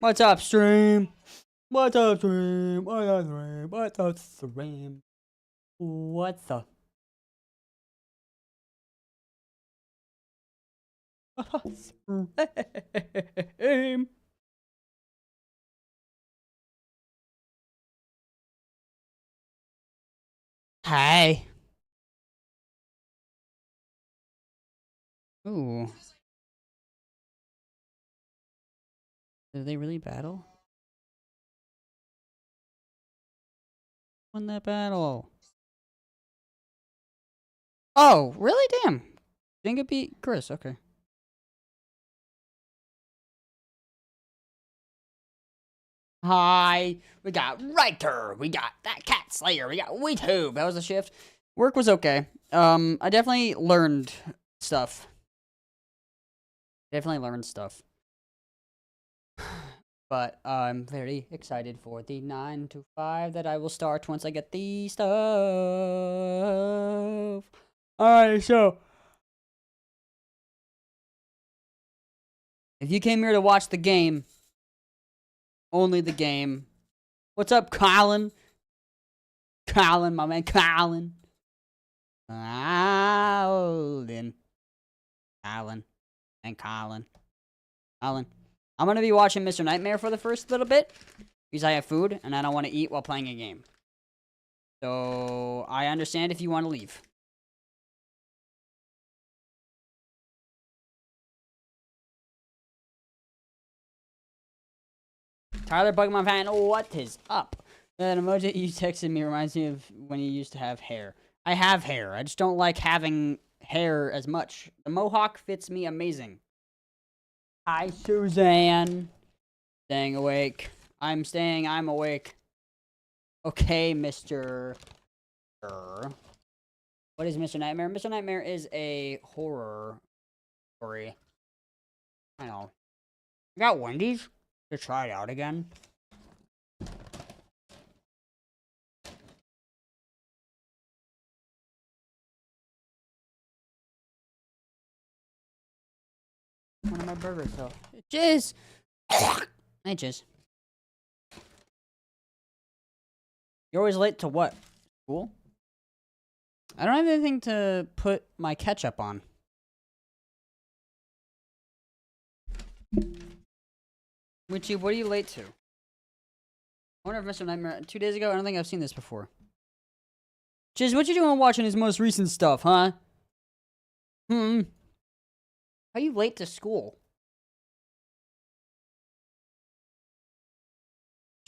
What's up, stream? What's up, stream? What's up, stream? What's up, stream? What's up? Stream. Hi. Ooh. Did they really battle? Won that battle. Oh, really? Damn. Jenga beat Chris. Okay. Hi. We got Writer. We got that Cat Slayer. We got WeTube. That was the shift. Work was okay. I definitely learned stuff. But I'm very excited for the 9 to 5 that I will start once I get the stuff. Alright, so if you came here to watch the game, only the game. What's up, Colin? Colin, my man, Colin. Colin. I'm gonna be watching Mr. Nightmare for the first little bit because I have food and I don't want to eat while playing a game. So I understand if you want to leave. Tyler Bugman fan, what is up? That emoji you texted me reminds me of when you used to have hair. I have hair. I just don't like having hair as much. The mohawk fits me amazing. Hi, Suzanne. Staying awake. I'm awake. Okay, Mr. What is Mr. Nightmare? Mr. Nightmare is a horror story. I know. I got Wendy's to try it out again. One of my burgers, though. Jizz! Hey, Jizz. You're always late to what? School? I don't have anything to put my ketchup on. Richie, what are you late to? I wonder if Mr. Nightmare 2 days ago? I don't think I've seen this before. Jizz, what you doing watching his most recent stuff, huh? Are you late to school?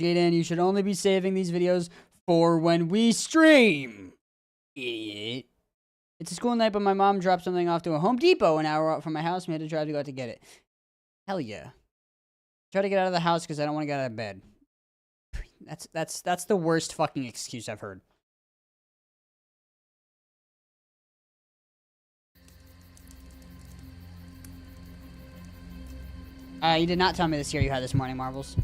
Jaden, you should only be saving these videos for when we stream. Idiot. It's a school night, but my mom dropped something off to a Home Depot an hour out from my house. We had to drive to go out to get it. Hell yeah. Try to get out of the house because I don't want to get out of bed. That's the worst fucking excuse I've heard. You did not tell me the scare you had this morning, Marbles.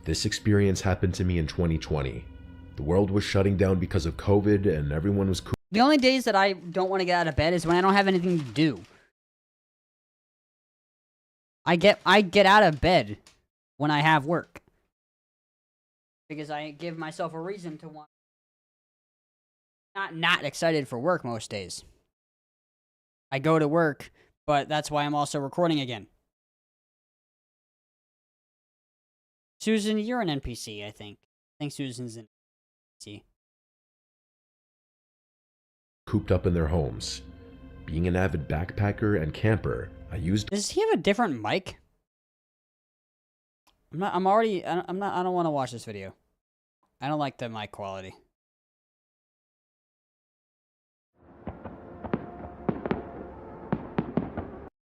This experience happened to me in 2020. The world was shutting down because of COVID and everyone was cool. The only days that I don't want to get out of bed is when I don't have anything to do. I get out of bed when I have work. Because I give myself a reason to want. Not excited for work most days. I go to work, but that's why I'm also recording again. Susan, you're an NPC, I think. I think Susan's an NPC. Cooped up in their homes. Being an avid backpacker and camper, I used. Does he have a different mic? I don't want to watch this video. I don't like the mic quality.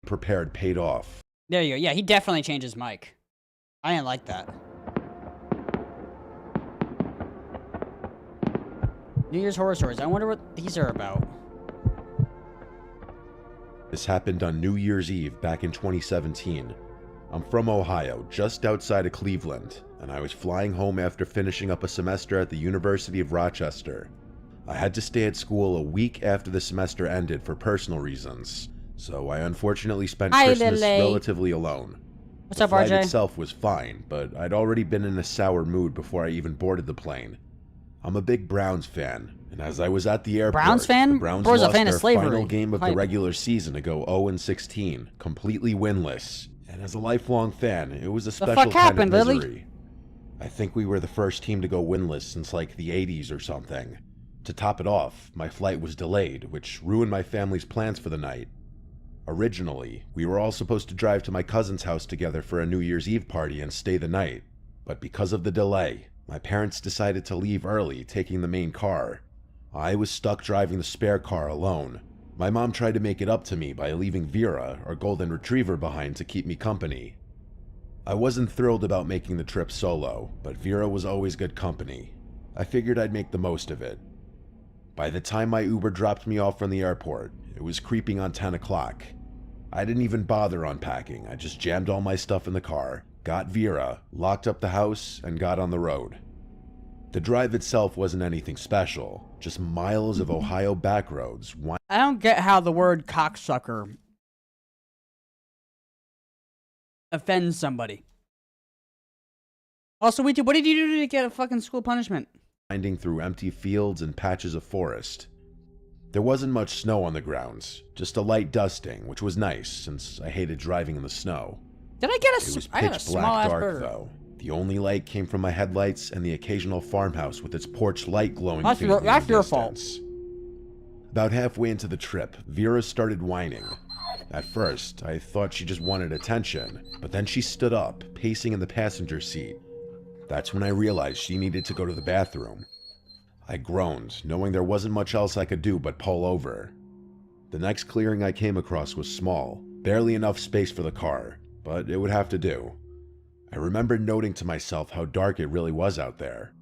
Prepared paid off. There you go. Yeah, he definitely changed his mic. I didn't like that. New Year's horror stories. I wonder what these are about. This happened on New Year's Eve back in 2017. I'm from Ohio, just outside of Cleveland, and I was flying home after finishing up a semester at the University of Rochester. I had to stay at school a week after the semester ended for personal reasons. so I unfortunately spent Hi, Christmas Lily. relatively alone. What's The up, flight RJ? itself was fine, but I'd already been in a sour mood before I even boarded the plane. I'm a big Browns fan, and as I was at the airport, Browns fan? the Browns Bro's a lost fan of their slavery. final game of the Hype. regular season to go 0-16, completely winless. And as a lifelong fan, it was a special fuck kind happened, of Lily? misery. I think we were the first team to go winless since like the 80s or something. To top it off, my flight was delayed, which ruined my family's plans for the night. Originally, we were all supposed to drive to my cousin's house together for a New Year's Eve party and stay the night, but because of the delay, my parents decided to leave early, taking the main car. I was stuck driving the spare car alone. My mom tried to make it up to me by leaving Vera, our golden retriever, behind to keep me company. I wasn't thrilled about making the trip solo, but Vera was always good company. I figured I'd make the most of it. By the time my Uber dropped me off from the airport, it was creeping on 10 o'clock. I didn't even bother unpacking. I just jammed all my stuff in the car, got Vera, locked up the house, and got on the road. The drive itself wasn't anything special, just miles of Ohio backroads. I don't get how the word cocksucker offends somebody. Also, what did you do to get a fucking school punishment? Winding through empty fields and patches of forest. There wasn't much snow on the grounds, just a light dusting, which was nice since I hated driving in the snow. Did I get It was I got a pitch small black ass dark burger. though. The only light came from my headlights and the occasional farmhouse with its porch light glowing That's faintly your in the fault. distance. About halfway into the trip, Vera started whining. At first, I thought she just wanted attention, but then she stood up, pacing in the passenger seat. That's when I realized she needed to go to the bathroom. I groaned, knowing there wasn't much else I could do but pull over. The next clearing I came across was small, barely enough space for the car, but it would have to do. I remembered noting to myself how dark it really was out there.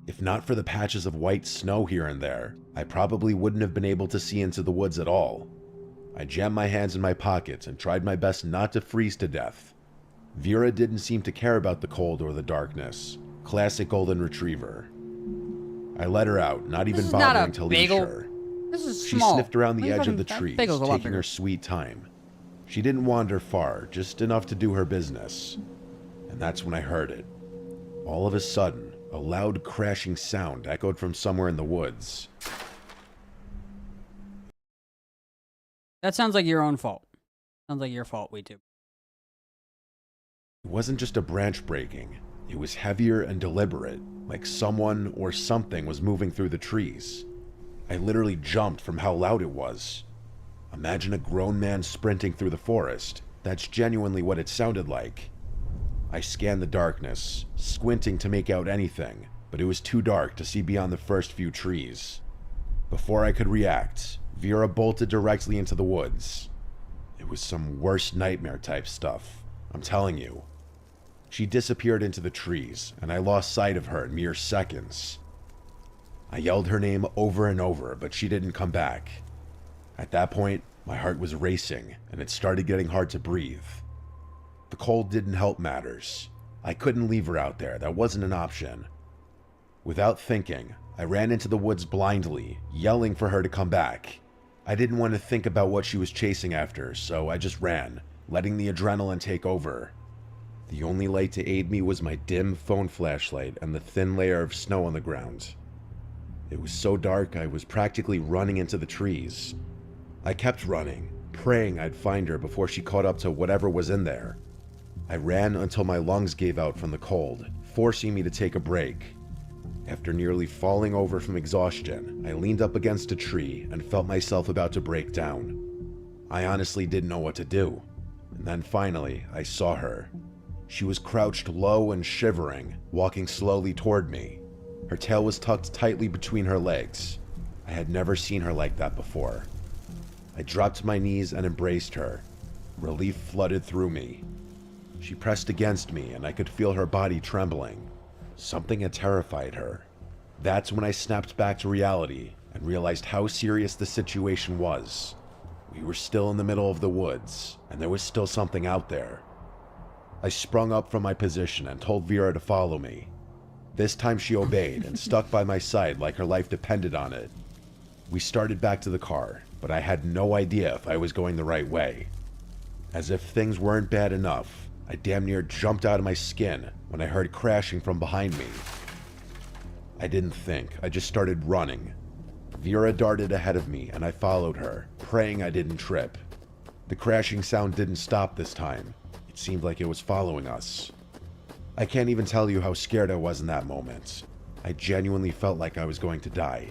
If not for the patches of white snow here and there, I probably wouldn't have been able to see into the woods at all. I jammed my hands in my pockets and tried my best not to freeze to death. Vera didn't seem to care about the cold or the darkness. Classic golden retriever. I let her out, not even bothering to leash her. This is She small. sniffed around the What are you edge of the fucking- trees, bagels a lot taking bigger. her sweet time. She didn't wander far, just enough to do her business. And that's when I heard it. All of a sudden, a loud crashing sound echoed from somewhere in the woods. That sounds like your own fault. Sounds like your fault, we do. It wasn't just a branch breaking. It was heavier and deliberate, like someone or something was moving through the trees. I literally jumped from how loud it was. Imagine a grown man sprinting through the forest. That's genuinely what it sounded like. I scanned the darkness, squinting to make out anything, but it was too dark to see beyond the first few trees. Before I could react, Vera bolted directly into the woods. It was some worst nightmare type stuff, I'm telling you. She disappeared into the trees, and I lost sight of her in mere seconds. I yelled her name over and over, but she didn't come back. At that point, my heart was racing, and it started getting hard to breathe. The cold didn't help matters. I couldn't leave her out there, that wasn't an option. Without thinking, I ran into the woods blindly, yelling for her to come back. I didn't want to think about what she was chasing after, so I just ran, letting the adrenaline take over. The only light to aid me was my dim phone flashlight and the thin layer of snow on the ground. It was so dark I was practically running into the trees. I kept running, praying I'd find her before she caught up to whatever was in there. I ran until my lungs gave out from the cold, forcing me to take a break. After nearly falling over from exhaustion, I leaned up against a tree and felt myself about to break down. I honestly didn't know what to do. And then finally, I saw her. She was crouched low and shivering, walking slowly toward me. Her tail was tucked tightly between her legs. I had never seen her like that before. I dropped to my knees and embraced her. Relief flooded through me. She pressed against me and I could feel her body trembling. Something had terrified her. That's when I snapped back to reality and realized how serious the situation was. We were still in the middle of the woods, and there was still something out there. I sprung up from my position and told Vera to follow me. This time she obeyed and stuck by my side like her life depended on it. We started back to the car, but I had no idea if I was going the right way. As if things weren't bad enough, I damn near jumped out of my skin when I heard crashing from behind me. I didn't think, I just started running. Vera darted ahead of me and I followed her, praying I didn't trip. The crashing sound didn't stop this time. It seemed like it was following us. I can't even tell you how scared I was in that moment. I genuinely felt like I was going to die.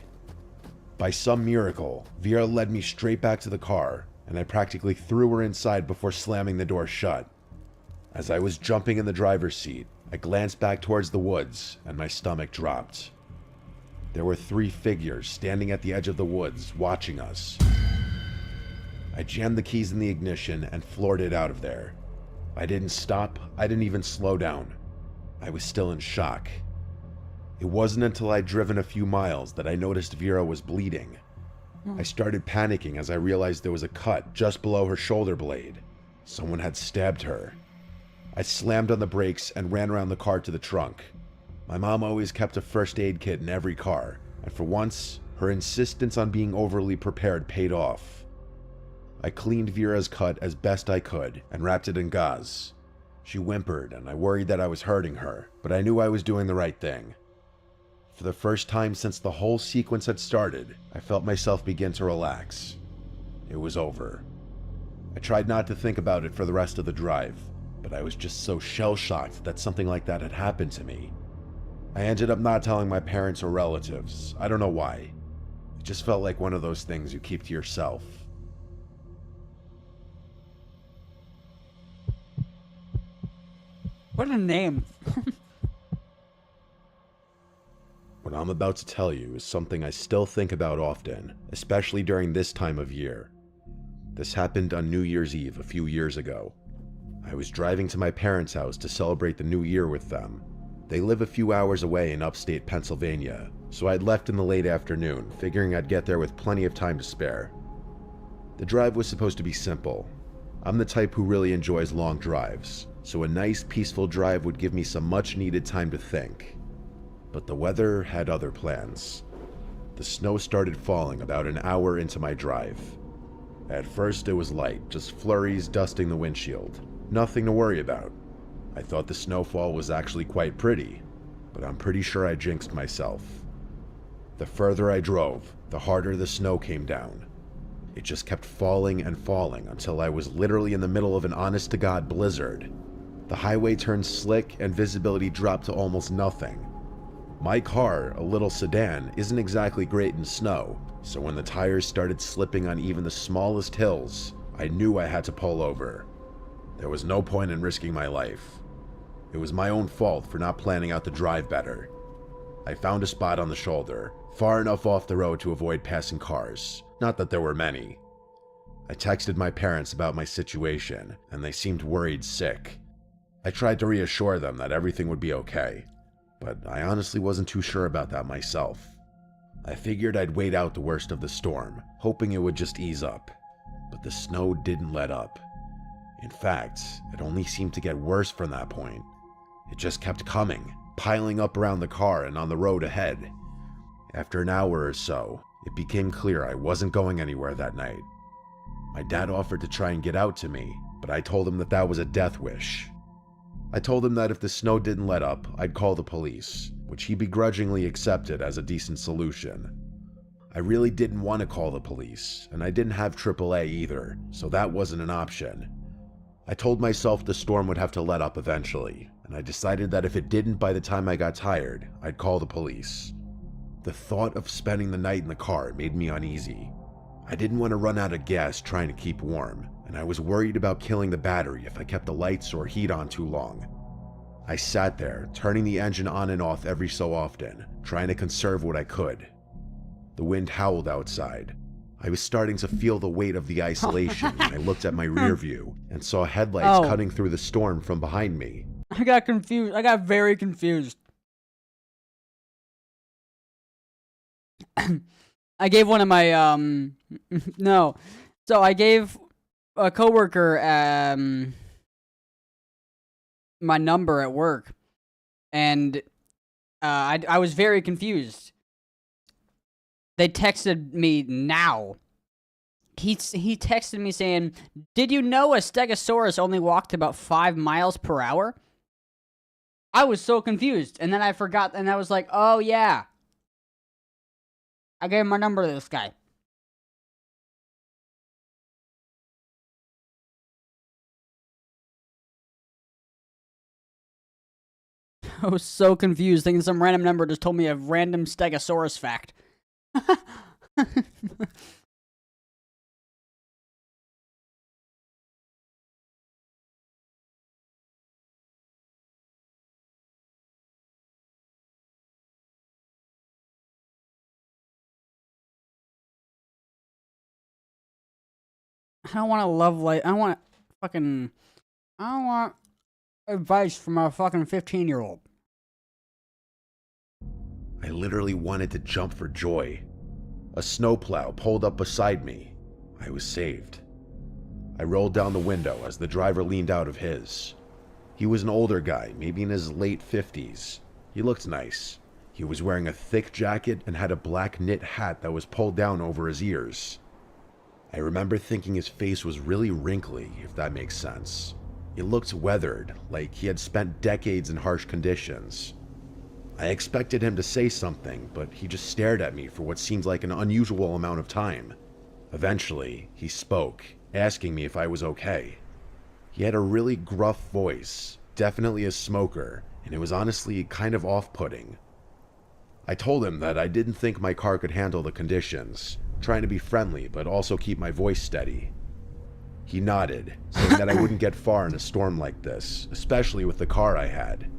By some miracle, Vera led me straight back to the car, and I practically threw her inside before slamming the door shut. As I was jumping in the driver's seat, I glanced back towards the woods, and my stomach dropped. There were 3 figures standing at the edge of the woods, watching us. I jammed the keys in the ignition and floored it out of there. I didn't stop, I didn't even slow down. I was still in shock. It wasn't until I'd driven a few miles that I noticed Vera was bleeding. I started panicking as I realized there was a cut just below her shoulder blade. Someone had stabbed her. I slammed on the brakes and ran around the car to the trunk. My mom always kept a first aid kit in every car, and for once, her insistence on being overly prepared paid off. I cleaned Vera's cut as best I could and wrapped it in gauze. She whimpered, and I worried that I was hurting her, but I knew I was doing the right thing. For the first time since the whole sequence had started, I felt myself begin to relax. It was over. I tried not to think about it for the rest of the drive, but I was just so shell-shocked that something like that had happened to me. I ended up not telling my parents or relatives. I don't know why. It just felt like one of those things you keep to yourself. What a name. What I'm about to tell you is something I still think about often, especially during this time of year. This happened on New Year's Eve a few years ago. I was driving to my parents' house to celebrate the new year with them. They live a few hours away in upstate Pennsylvania, so I'd left in the late afternoon, figuring I'd get there with plenty of time to spare. The drive was supposed to be simple. I'm the type who really enjoys long drives, so a nice, peaceful drive would give me some much-needed time to think. But the weather had other plans. The snow started falling about an hour into my drive. At first it was light, just flurries dusting the windshield. Nothing to worry about. I thought the snowfall was actually quite pretty, but I'm pretty sure I jinxed myself. The further I drove, the harder the snow came down. It just kept falling and falling until I was literally in the middle of an honest-to-God blizzard. The highway turned slick and visibility dropped to almost nothing. My car, a little sedan, isn't exactly great in snow, so when the tires started slipping on even the smallest hills, I knew I had to pull over. There was no point in risking my life. It was my own fault for not planning out the drive better. I found a spot on the shoulder, far enough off the road to avoid passing cars. Not that there were many. I texted my parents about my situation, and they seemed worried sick. I tried to reassure them that everything would be okay, but I honestly wasn't too sure about that myself. I figured I'd wait out the worst of the storm, hoping it would just ease up. But the snow didn't let up. In fact, it only seemed to get worse from that point. It just kept coming, piling up around the car and on the road ahead. After an hour or so, it became clear I wasn't going anywhere that night. My dad offered to try and get out to me, but I told him that that was a death wish. I told him that if the snow didn't let up, I'd call the police, which he begrudgingly accepted as a decent solution. I really didn't want to call the police, and I didn't have AAA either, so that wasn't an option. I told myself the storm would have to let up eventually, and I decided that if it didn't by the time I got tired, I'd call the police. The thought of spending the night in the car made me uneasy. I didn't want to run out of gas trying to keep warm, and I was worried about killing the battery if I kept the lights or heat on too long. I sat there, turning the engine on and off every so often, trying to conserve what I could. The wind howled outside. I was starting to feel the weight of the isolation when I looked at my rear view and saw headlights cutting through the storm from behind me. I got confused. I got very confused. I gave one of my, no. So I gave a coworker, my number at work, and I was very confused. They texted me now, he texted me saying, "Did you know a stegosaurus only walked about 5 miles per hour?" I was so confused, and then I forgot, and I was like, "Oh yeah." I gave him my number to this guy. I was so confused, thinking some random number just told me a random stegosaurus fact. I don't want a love life. I want fucking. I don't want advice from a fucking 15-year-old. I literally wanted to jump for joy. A snowplow pulled up beside me. I was saved. I rolled down the window as the driver leaned out of his. He was an older guy, maybe in his late 50s. He looked nice. He was wearing a thick jacket and had a black knit hat that was pulled down over his ears. I remember thinking his face was really wrinkly, if that makes sense. It looked weathered, like he had spent decades in harsh conditions. I expected him to say something, but he just stared at me for what seemed like an unusual amount of time. Eventually, he spoke, asking me if I was okay. He had a really gruff voice, definitely a smoker, and it was honestly kind of off-putting. I told him that I didn't think my car could handle the conditions, trying to be friendly but also keep my voice steady. He nodded, saying that I wouldn't get far in a storm like this, especially with the car I had.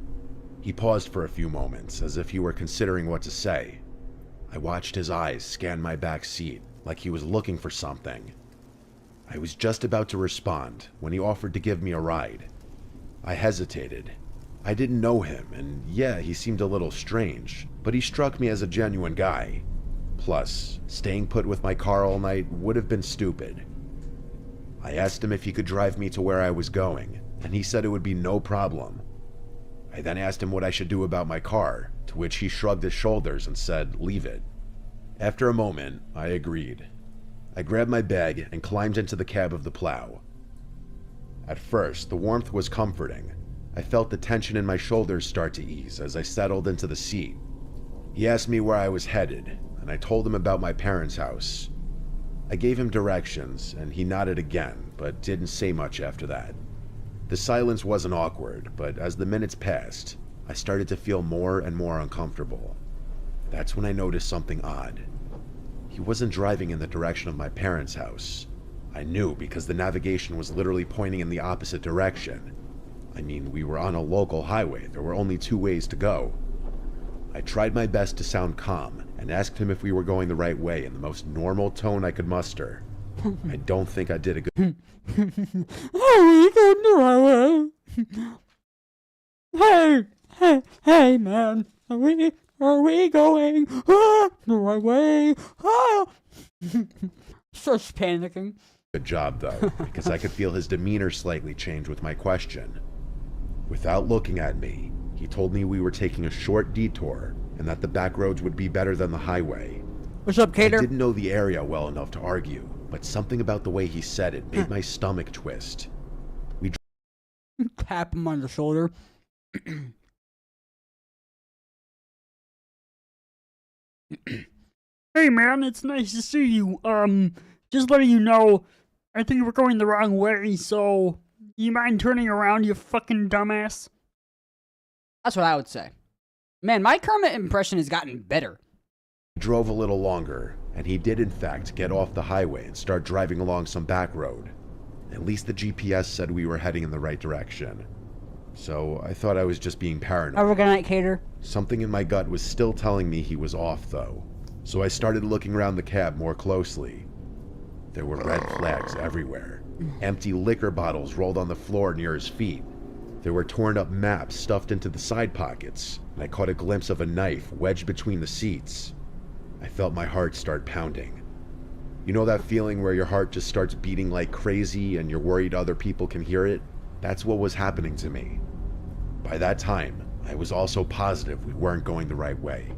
He paused for a few moments, as if he were considering what to say. I watched his eyes scan my back seat, like he was looking for something. I was just about to respond when he offered to give me a ride. I hesitated. I didn't know him, and yeah, he seemed a little strange, but he struck me as a genuine guy. Plus, staying put with my car all night would have been stupid. I asked him if he could drive me to where I was going, and he said it would be no problem. I then asked him what I should do about my car, to which he shrugged his shoulders and said, "Leave it." After a moment, I agreed. I grabbed my bag and climbed into the cab of the plow. At first, the warmth was comforting. I felt the tension in my shoulders start to ease as I settled into the seat. He asked me where I was headed, and I told him about my parents' house. I gave him directions, and he nodded again, but didn't say much after that. The silence wasn't awkward, but as the minutes passed, I started to feel more and more uncomfortable. That's when I noticed something odd. He wasn't driving in the direction of my parents' house. I knew because the navigation was literally pointing in the opposite direction. I mean, we were on a local highway. There were only 2 ways to go. I tried my best to sound calm and asked him if we were going the right way in the most normal tone I could muster. I don't think I did a good... Oh, we going the right way. Hey, man. Are we going the right way? Just panicking. Good job, though, because I could feel his demeanor slightly change with my question. Without looking at me, he told me we were taking a short detour and that the back roads would be better than the highway. What's up, Cater? I didn't know the area well enough to argue, but something about the way he said it made my stomach twist. We tap him on the shoulder. Hey, man, it's nice to see you. Just letting you know, I think we're going the wrong way, so you mind turning around, you fucking dumbass? That's what I would say. Man, my Kermit impression has gotten better. drove a little longer, and he did in fact get off the highway and start driving along some back road. At least the GPS said we were heading in the right direction. So I thought I was just being paranoid. Have a good night, Cater. Something in my gut was still telling me he was off, though. So I started looking around the cab more closely. There were red flags everywhere. Empty liquor bottles rolled on the floor near his feet. There were torn up maps stuffed into the side pockets, and I caught a glimpse of a knife wedged between the seats. I felt my heart start pounding. You know that feeling where your heart just starts beating like crazy and you're worried other people can hear it? That's what was happening to me. By that time, I was also positive we weren't going the right way.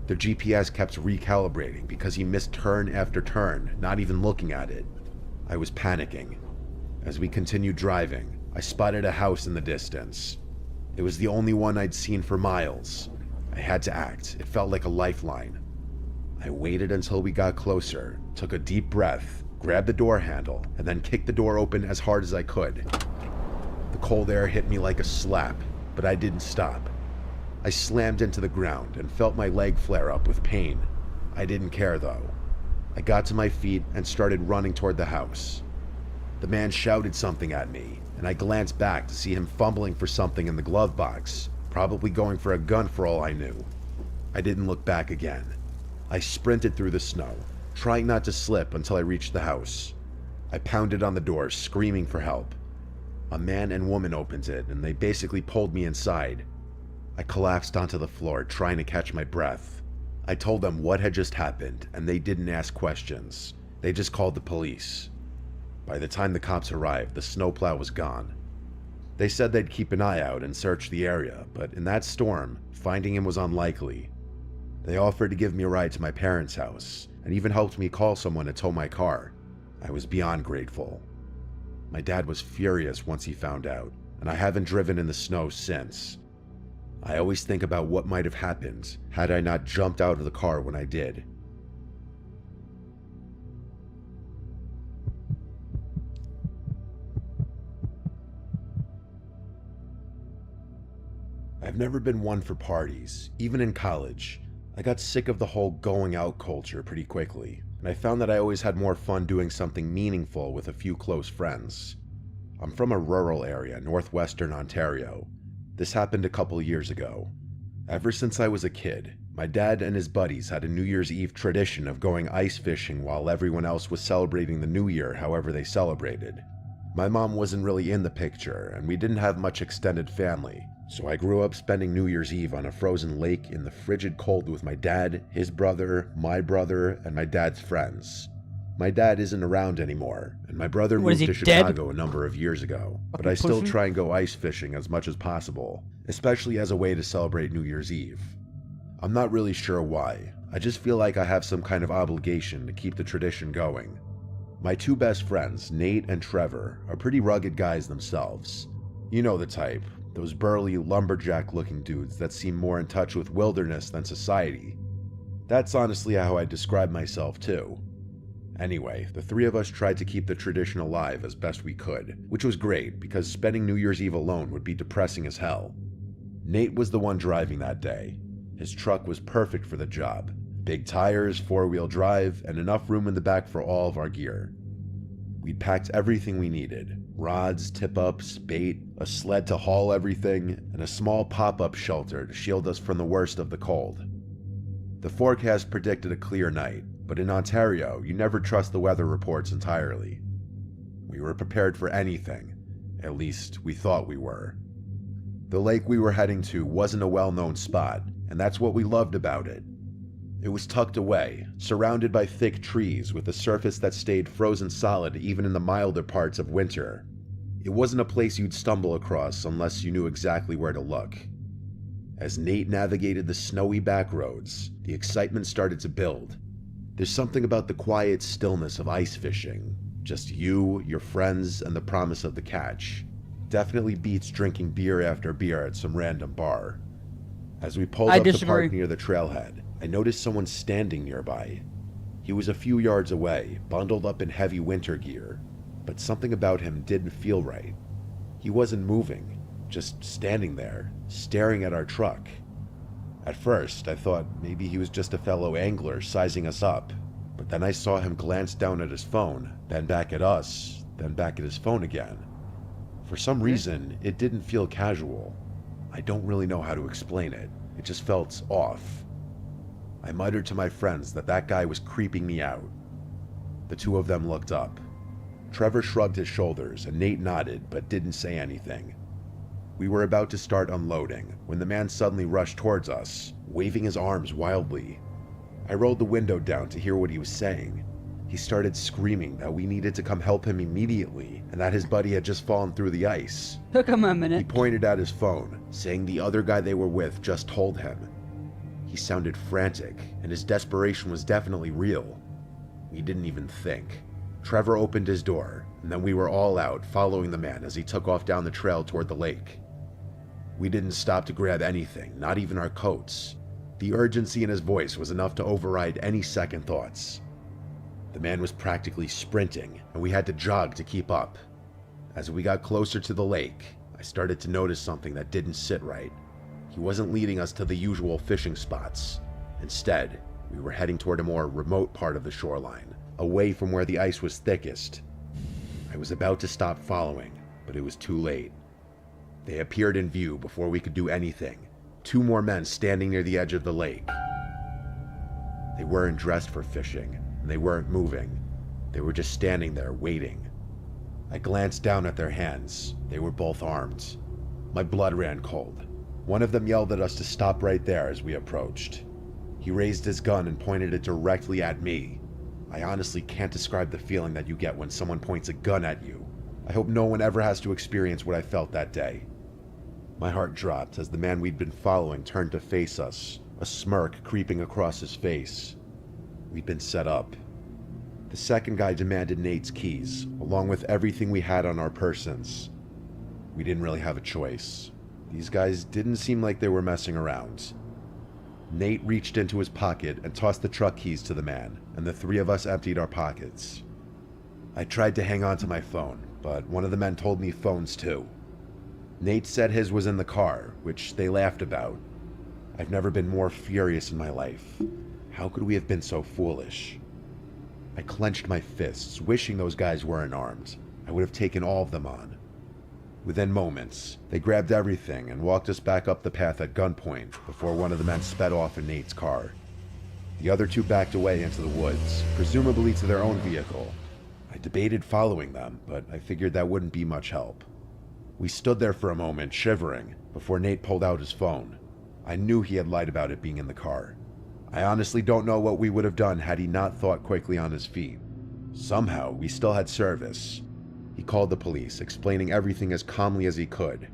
The GPS kept recalibrating because he missed turn after turn, not even looking at it. I was panicking. As we continued driving, I spotted a house in the distance. It was the only one I'd seen for miles. I had to act. It felt like a lifeline. I waited until we got closer, took a deep breath, grabbed the door handle, and then kicked the door open as hard as I could. The cold air hit me like a slap, but I didn't stop. I slammed into the ground and felt my leg flare up with pain. I didn't care though. I got to my feet and started running toward the house. The man shouted something at me, and I glanced back to see him fumbling for something in the glove box, probably going for a gun for all I knew. I didn't look back again. I sprinted through the snow, trying not to slip until I reached the house. I pounded on the door, screaming for help. A man and woman opened it, and they basically pulled me inside. I collapsed onto the floor, trying to catch my breath. I told them what had just happened, and they didn't ask questions. They just called the police. By the time the cops arrived, the snowplow was gone. They said they'd keep an eye out and search the area, but in that storm, finding him was unlikely. They offered to give me a ride to my parents' house, and even helped me call someone to tow my car. I was beyond grateful. My dad was furious once he found out, and I haven't driven in the snow since. I always think about what might have happened had I not jumped out of the car when I did. I've never been one for parties, even in college. I got sick of the whole going out culture pretty quickly, and I found that I always had more fun doing something meaningful with a few close friends. I'm from a rural area, northwestern Ontario. This happened a couple years ago. Ever since I was a kid, my dad and his buddies had a New Year's Eve tradition of going ice fishing while everyone else was celebrating the New Year however they celebrated. My mom wasn't really in the picture, and we didn't have much extended family, so I grew up spending New Year's Eve on a frozen lake in the frigid cold with my dad, his brother, my brother, and my dad's friends. My dad isn't around anymore, and my brother moved to Chicago a number of years ago, but I still try and go ice fishing as much as possible, especially as a way to celebrate New Year's Eve. I'm not really sure why. I just feel like I have some kind of obligation to keep the tradition going. My two best friends, Nate and Trevor, are pretty rugged guys themselves. You know the type, those burly, lumberjack-looking dudes that seem more in touch with wilderness than society. That's honestly how I describe myself too. Anyway, the three of us tried to keep the tradition alive as best we could, which was great because spending New Year's Eve alone would be depressing as hell. Nate was the one driving that day. His truck was perfect for the job. Big tires, four-wheel drive, and enough room in the back for all of our gear. We'd packed everything we needed: rods, tip-ups, bait, a sled to haul everything, and a small pop-up shelter to shield us from the worst of the cold. The forecast predicted a clear night, but in Ontario, you never trust the weather reports entirely. We were prepared for anything. At least, we thought we were. The lake we were heading to wasn't a well-known spot, and that's what we loved about it. It was tucked away, surrounded by thick trees with a surface that stayed frozen solid even in the milder parts of winter. It wasn't a place you'd stumble across unless you knew exactly where to look. As Nate navigated the snowy back roads, the excitement started to build. There's something about the quiet stillness of ice fishing. Just you, your friends, and the promise of the catch. Definitely beats drinking beer after beer at some random bar. As we pulled up to park near the trailhead, I noticed someone standing nearby. He was a few yards away, bundled up in heavy winter gear, but something about him didn't feel right. He wasn't moving, just standing there, staring at our truck. At first, I thought maybe he was just a fellow angler sizing us up, but then I saw him glance down at his phone, then back at us, then back at his phone again. For some reason, it didn't feel casual. I don't really know how to explain it. It just felt off. I muttered to my friends that that guy was creeping me out. The two of them looked up. Trevor shrugged his shoulders and Nate nodded but didn't say anything. We were about to start unloading when the man suddenly rushed towards us, waving his arms wildly. I rolled the window down to hear what he was saying. He started screaming that we needed to come help him immediately and that his buddy had just fallen through the ice. Took him a minute. He pointed at his phone, saying the other guy they were with just told him. He sounded frantic, and his desperation was definitely real. We didn't even think. Trevor opened his door, and then we were all out, following the man as he took off down the trail toward the lake. We didn't stop to grab anything, not even our coats. The urgency in his voice was enough to override any second thoughts. The man was practically sprinting, and we had to jog to keep up. As we got closer to the lake, I started to notice something that didn't sit right. He wasn't leading us to the usual fishing spots. Instead, we were heading toward a more remote part of the shoreline, away from where the ice was thickest. I was about to stop following, but it was too late. They appeared in view before we could do anything. 2 more men standing near the edge of the lake. They weren't dressed for fishing, and they weren't moving. They were just standing there, waiting. I glanced down at their hands. They were both armed. My blood ran cold. One of them yelled at us to stop right there as we approached. He raised his gun and pointed it directly at me. I honestly can't describe the feeling that you get when someone points a gun at you. I hope no one ever has to experience what I felt that day. My heart dropped as the man we'd been following turned to face us, a smirk creeping across his face. We'd been set up. The second guy demanded Nate's keys, along with everything we had on our persons. We didn't really have a choice. These guys didn't seem like they were messing around. Nate reached into his pocket and tossed the truck keys to the man, and the 3 of us emptied our pockets. I tried to hang on to my phone, but one of the men told me phones too. Nate said his was in the car, which they laughed about. I've never been more furious in my life. How could we have been so foolish? I clenched my fists, wishing those guys weren't armed. I would have taken all of them on. Within moments, they grabbed everything and walked us back up the path at gunpoint before one of the men sped off in Nate's car. The other 2 backed away into the woods, presumably to their own vehicle. I debated following them, but I figured that wouldn't be much help. We stood there for a moment, shivering, before Nate pulled out his phone. I knew he had lied about it being in the car. I honestly don't know what we would have done had he not thought quickly on his feet. Somehow, we still had service. He called the police, explaining everything as calmly as he could.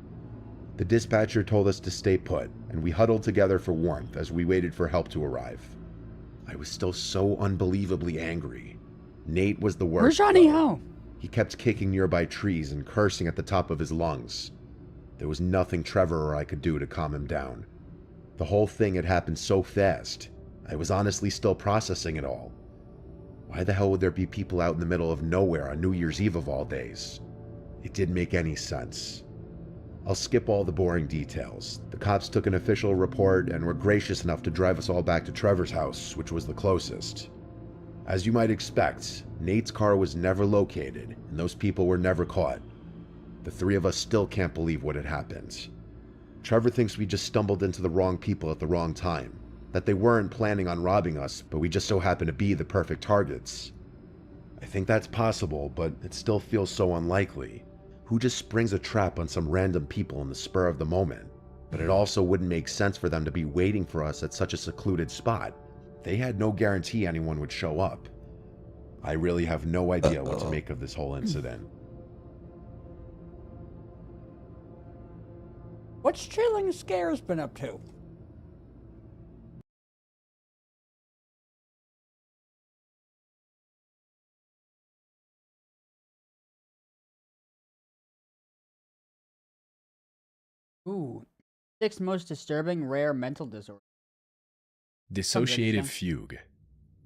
The dispatcher told us to stay put, and we huddled together for warmth as we waited for help to arrive. I was still so unbelievably angry. Nate was the worst. Where's Johnny though. Ho? He kept kicking nearby trees and cursing at the top of his lungs. There was nothing Trevor or I could do to calm him down. The whole thing had happened so fast. I was honestly still processing it all. Why the hell would there be people out in the middle of nowhere on New Year's Eve of all days? It didn't make any sense. I'll skip all the boring details. The cops took an official report and were gracious enough to drive us all back to Trevor's house, which was the closest. As you might expect, Nate's car was never located, and those people were never caught. The 3 of us still can't believe what had happened. Trevor thinks we just stumbled into the wrong people at the wrong time, that they weren't planning on robbing us, but we just so happened to be the perfect targets. I think that's possible, but it still feels so unlikely. Who just springs a trap on some random people in the spur of the moment? But it also wouldn't make sense for them to be waiting for us at such a secluded spot. They had no guarantee anyone would show up. I really have no idea what to make of this whole incident. What's Chilling Scares been up to? Ooh. 6 most disturbing rare mental disorders. Dissociative fugue.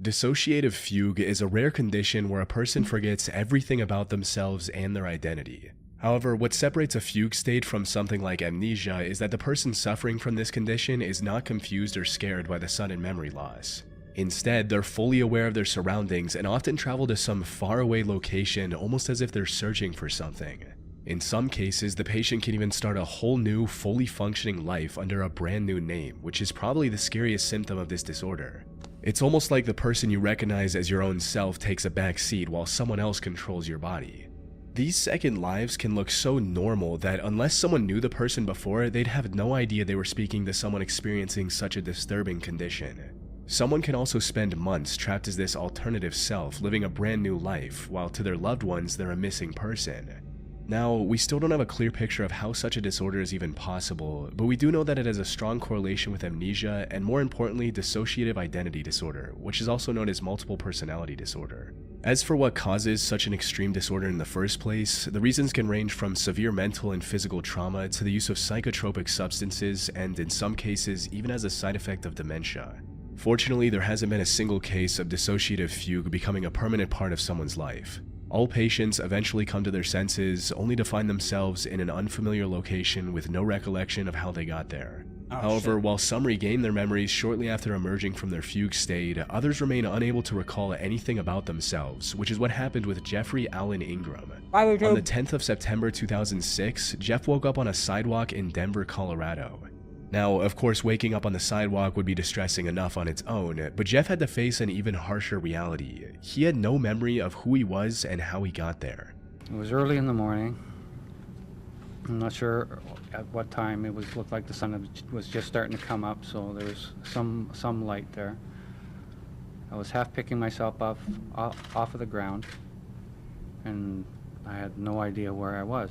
Dissociative fugue is a rare condition where a person forgets everything about themselves and their identity. However, what separates a fugue state from something like amnesia is that the person suffering from this condition is not confused or scared by the sudden memory loss. Instead, they're fully aware of their surroundings and often travel to some faraway location almost as if they're searching for something. In some cases, the patient can even start a whole new, fully functioning life under a brand new name, which is probably the scariest symptom of this disorder. It's almost like the person you recognize as your own self takes a back seat while someone else controls your body. These second lives can look so normal that unless someone knew the person before, they'd have no idea they were speaking to someone experiencing such a disturbing condition. Someone can also spend months trapped as this alternative self, living a brand new life, while to their loved ones they're a missing person. Now, we still don't have a clear picture of how such a disorder is even possible, but we do know that it has a strong correlation with amnesia and, more importantly, dissociative identity disorder, which is also known as multiple personality disorder. As for what causes such an extreme disorder in the first place, the reasons can range from severe mental and physical trauma to the use of psychotropic substances and, in some cases, even as a side effect of dementia. Fortunately, there hasn't been a single case of dissociative fugue becoming a permanent part of someone's life. All patients eventually come to their senses, only to find themselves in an unfamiliar location with no recollection of how they got there. However, while some regain their memories shortly after emerging from their fugue state, others remain unable to recall anything about themselves, which is what happened with Jeffrey Allen Ingram. On the 10th of September 2006, Jeff woke up on a sidewalk in Denver, Colorado. Now, of course, waking up on the sidewalk would be distressing enough on its own, but Jeff had to face an even harsher reality. He had no memory of who he was and how he got there. It was early in the morning. I'm not sure at what time. It looked like the sun was just starting to come up, so there was some light there. I was half picking myself off of the ground, and I had no idea where I was.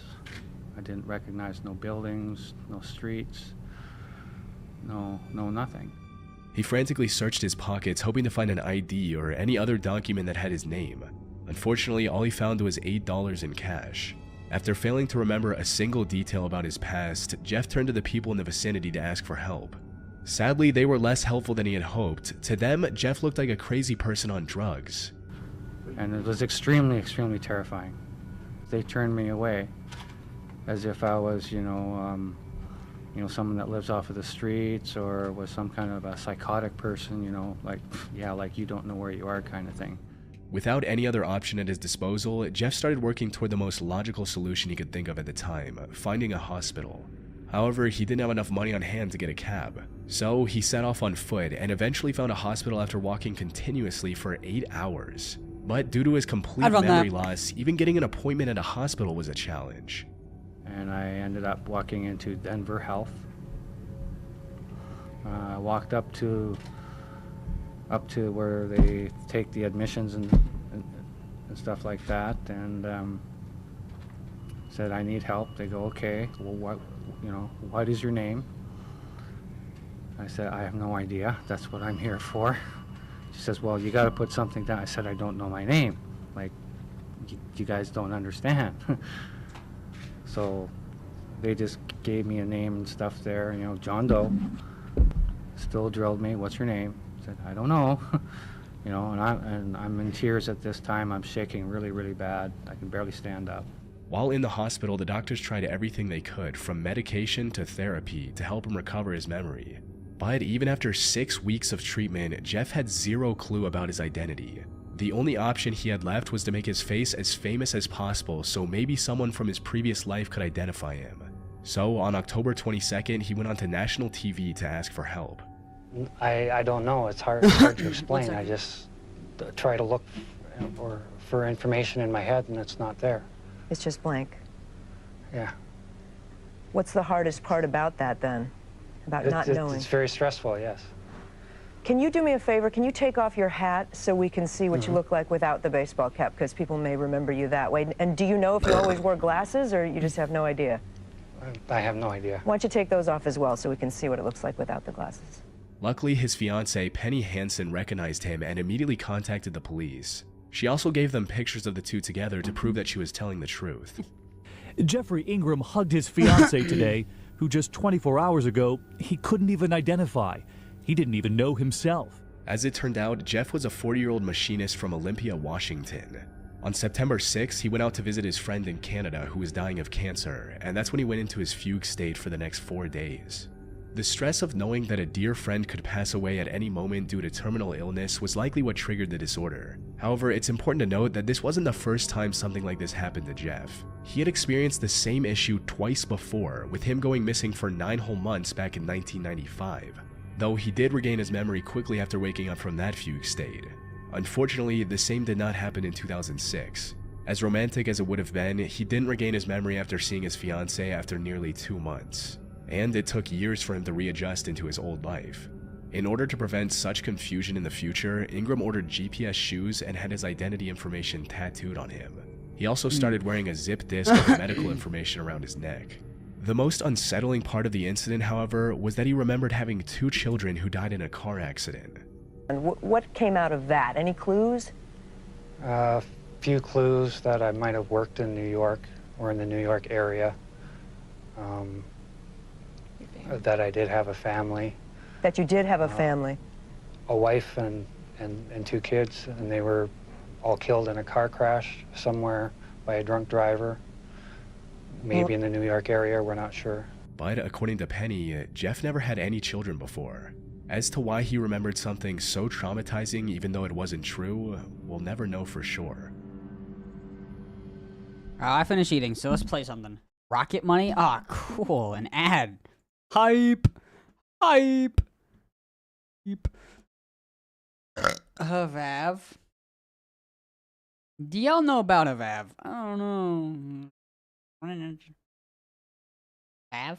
I didn't recognize no buildings, no streets. No, nothing. He frantically searched his pockets, hoping to find an ID or any other document that had his name. Unfortunately, all he found was $8 in cash. After failing to remember a single detail about his past, Jeff turned to the people in the vicinity to ask for help. Sadly, they were less helpful than he had hoped. To them, Jeff looked like a crazy person on drugs. And it was extremely, extremely terrifying. They turned me away as if I was, someone that lives off of the streets or was some kind of a psychotic person, like you don't know where you are kind of thing. Without any other option at his disposal, Jeff started working toward the most logical solution he could think of at the time, finding a hospital. However, he didn't have enough money on hand to get a cab. So he set off on foot and eventually found a hospital after walking continuously for 8 hours. But due to his complete memory loss, even getting an appointment at a hospital was a challenge. And I ended up walking into Denver Health. I walked up to where they take the admissions and stuff like that, and said I need help. They go, okay, well, what is your name? I said, I have no idea. That's what I'm here for. She says, well, you got to put something down. I said, I don't know my name. Like, you guys don't understand. So they just gave me a name and stuff there, John Doe. Still drilled me, what's your name? I said, I don't know. And I'm in tears at this time. I'm shaking really, really bad. I can barely stand up. While in the hospital, the doctors tried everything they could, from medication to therapy, to help him recover his memory. But even after 6 weeks of treatment, Jeff had zero clue about his identity. The only option he had left was to make his face as famous as possible so maybe someone from his previous life could identify him. So on October 22nd, he went onto national TV to ask for help. I don't know. It's hard to explain. I just try to look for information in my head, and it's not there. It's just blank. Yeah. What's the hardest part about that, then? About not knowing? It's very stressful, yes. Can you do me a favor? Can you take off your hat so we can see what you look like without the baseball cap? Because people may remember you that way. And do you know if you always wore glasses, or you just have no idea? I have no idea. Why don't you take those off as well so we can see what it looks like without the glasses? Luckily, his fiancée, Penny Hansen, recognized him and immediately contacted the police. She also gave them pictures of the two together to prove that she was telling the truth. Jeffrey Ingram hugged his fiancée today, who just 24 hours ago he couldn't even identify. He didn't even know himself. As it turned out, Jeff was a 40-year-old machinist from Olympia, Washington. On September 6th, he went out to visit his friend in Canada who was dying of cancer, and that's when he went into his fugue state for the next 4 days. The stress of knowing that a dear friend could pass away at any moment due to terminal illness was likely what triggered the disorder. However, it's important to note that this wasn't the first time something like this happened to Jeff. He had experienced the same issue twice before, with him going missing for 9 whole months back in 1995. Though he did regain his memory quickly after waking up from that fugue state. Unfortunately, the same did not happen in 2006. As romantic as it would have been, he didn't regain his memory after seeing his fiancée after nearly 2 months. And it took years for him to readjust into his old life. In order to prevent such confusion in the future, Ingram ordered GPS shoes and had his identity information tattooed on him. He also started wearing a zip disc of medical information around his neck. The most unsettling part of the incident, however, was that he remembered having 2 children who died in a car accident. And what came out of that? Any clues? A few clues that I might have worked in New York or in the New York area. That I did have a family. That you did have a family. A wife and 2 kids, and they were all killed in a car crash somewhere by a drunk driver. Maybe in the New York area, we're not sure. But according to Penny, Jeff never had any children before. As to why he remembered something so traumatizing even though it wasn't true, we'll never know for sure. I finished eating, so let's play something. Rocket Money? Ah, cool. An ad. Hype. Hype. Hype. Avav. Do y'all know about Avav? I don't know. Av?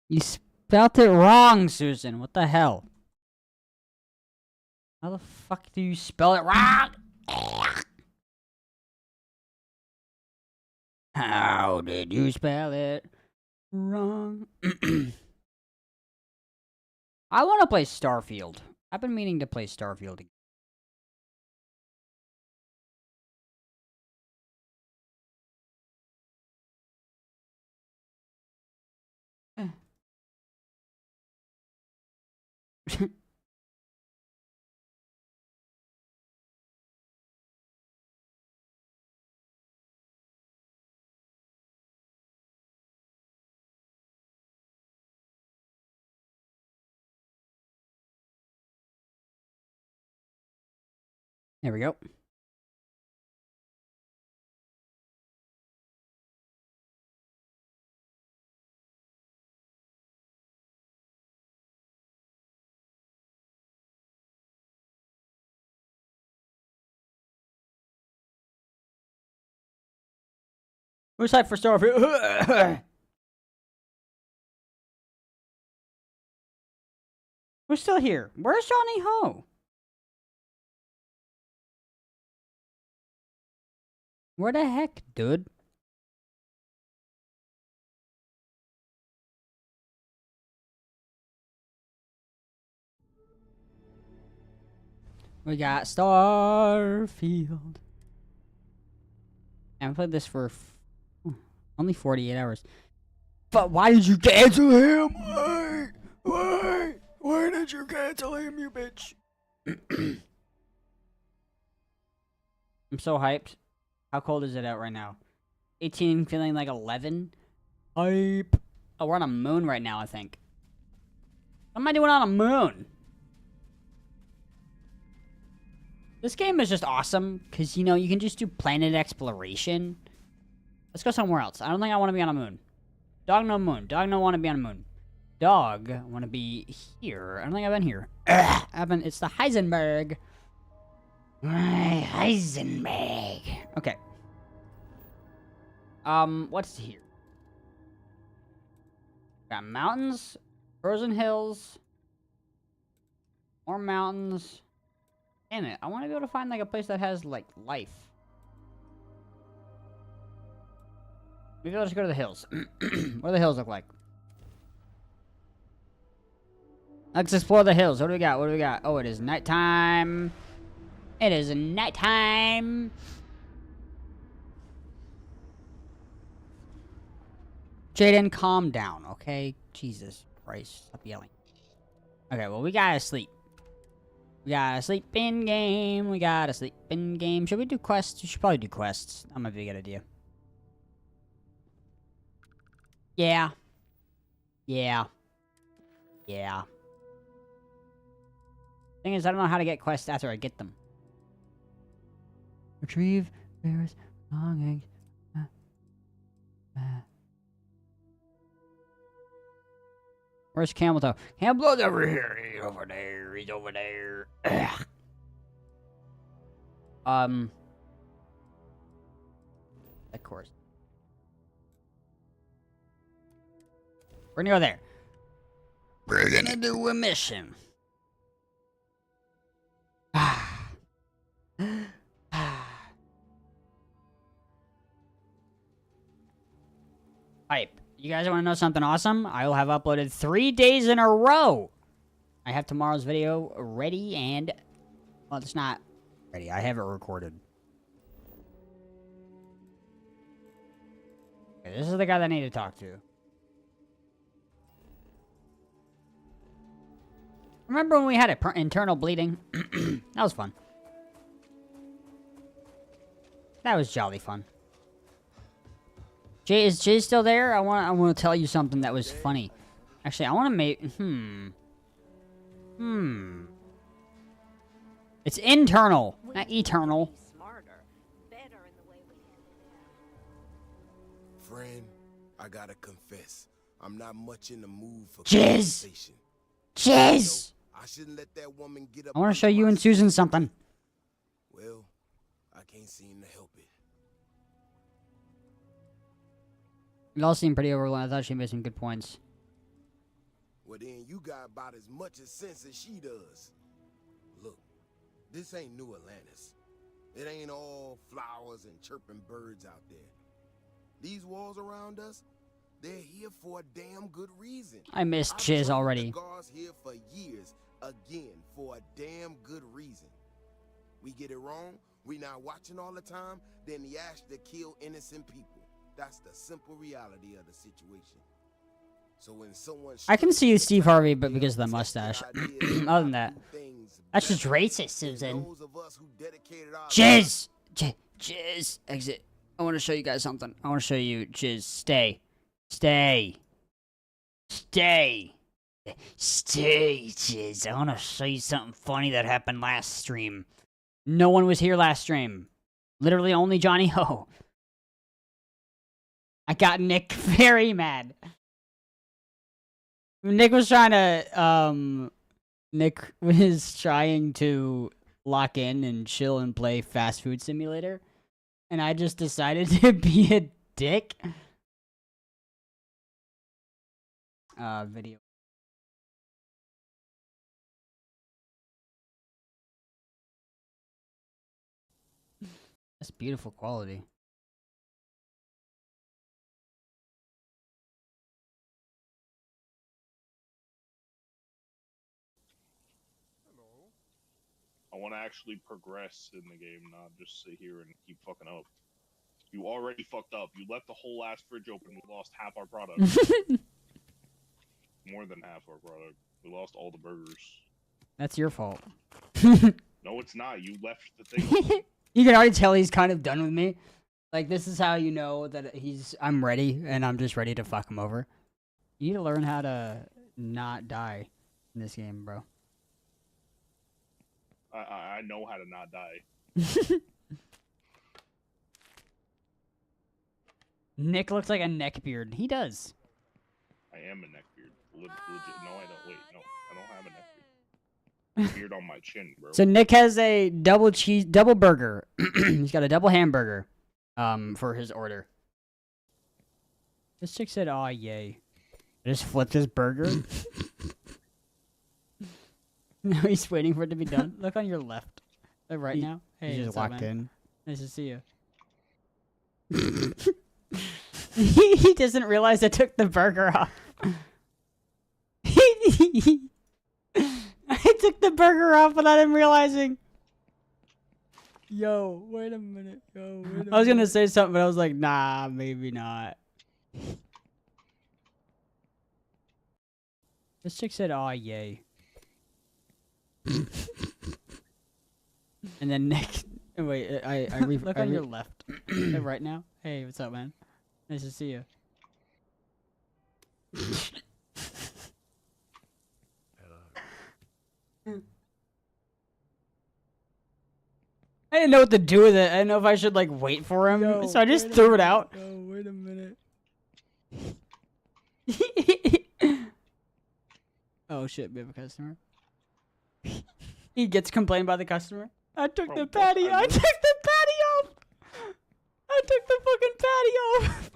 You spelled it wrong, Susan. What the hell? How the fuck do you spell it wrong? How did you spell it wrong? I want to play Starfield. I've been meaning to play Starfield again. There we go. Who's hyped for Starfield? We're still here. Where's Johnny Ho? Where the heck, dude? We got Starfield. I played this for only 48 hours. But why did you cancel him? Why? Why did you cancel him, you bitch? I'm so hyped. How cold is it out right now? 18, feeling like 11. Hype. Oh, we're on a moon right now, I think. What am I doing on a moon? This game is just awesome, because, you know, you can just do planet exploration. Let's go somewhere else. I don't think I want to be on a moon. Dog, no moon. Dog, no want to be on a moon. Dog, want to be here. I don't think I've been here. It's the Heisenberg. Heisenberg. Okay. What's here? Got mountains, frozen hills, more mountains. Damn it, I want to be able to find like a place that has like life. Maybe I'll just go to the hills. What do the hills look like? Let's explore the hills. What do we got? What do we got? Oh, it is nighttime. It is nighttime. Jaden, calm down, okay? Jesus Christ, stop yelling. Okay, well, we gotta sleep. We gotta sleep in game. We gotta sleep in game. Should we do quests? We should probably do quests. That might be a good idea. Yeah. Yeah. Yeah. Thing is, I don't know how to get quests after I get them. Retrieve bear's belongings. Where's Camel Toe? Camel's over here. He's over there. He's over there. Of course. We're gonna go there. We're gonna do a mission. Hype. You guys want to know something awesome? I will have uploaded 3 days in a row. I have tomorrow's video ready and... Well, it's not ready. I have it recorded. Okay, this is the guy that I need to talk to. Remember when we had internal bleeding? That was fun. That was jolly fun. Jay, is Jay still there? I want to tell you something that was funny. Actually, I want to make... It's internal, not eternal. Friend, I gotta confess, I'm not much in the mood for Jizz! conversation. Jizz! I shouldn't let that woman get up. I want to show you and Susan something. Well, I can't seem to help it. You all seem pretty overwhelmed. I thought she made some good points. Well, then you got about as much as sense as she does. Look, this ain't New Atlantis. It ain't all flowers and chirping birds out there. These walls around us, they're here for a damn good reason. I missed I've Jizz trained already. The guards here for years, again, for a damn good reason. We get it wrong, we not watching all the time, then the ash to kill innocent people. That's the simple reality of the situation. So when someone I can see Steve Harvey, but because of the mustache. Other than that, that's just racist, Susan. Jizz! Jizz! Exit. I want to show you guys something. I want to show you Jizz. Stay. Stay. Stay. Stay, Jizz. I want to show you something funny that happened last stream. No one was here last stream. Literally only Johnny Ho. I got Nick very mad. Nick was trying to lock in and chill and play Fast Food Simulator. And I just decided to be a dick. Video. That's beautiful quality. I want to actually progress in the game, not just sit here and keep fucking up. You already fucked up. You left the whole last fridge open. We lost half our product. More than half our product. We lost all the burgers. That's your fault. No, it's not. You left the thing. You can already tell he's kind of done with me. Like, this is how you know that I'm ready, and I'm just ready to fuck him over. You need to learn how to not die in this game, bro. I know how to not die. Nick looks like a neckbeard. He does. I am a neckbeard. Legit. No, I don't. Wait, no. I don't have a neckbeard. Beard on my chin, bro. So Nick has a double burger. He's got a double hamburger for his order. This chick said, "Aw, yay." I just flipped his burger. Now he's waiting for it to be done. Look on your left. Right now. Hey, he just what's up, walked man? in. Nice to see you. He doesn't realize I took the burger off. I took the burger off without him realizing. Yo, wait a minute. I was gonna say something, but I was like, nah, maybe not. This chick said, "Aw, yay." And then Nick, wait, look on your left. Right now. Hey, what's up, man? Nice to see you. I didn't know what to do with it. I didn't know if I should like wait for him, so I just threw it out. Yo, wait a minute. Oh shit, we have a customer. He gets complained by the customer. I took the patty. I took the patty off. I took the fucking patty off.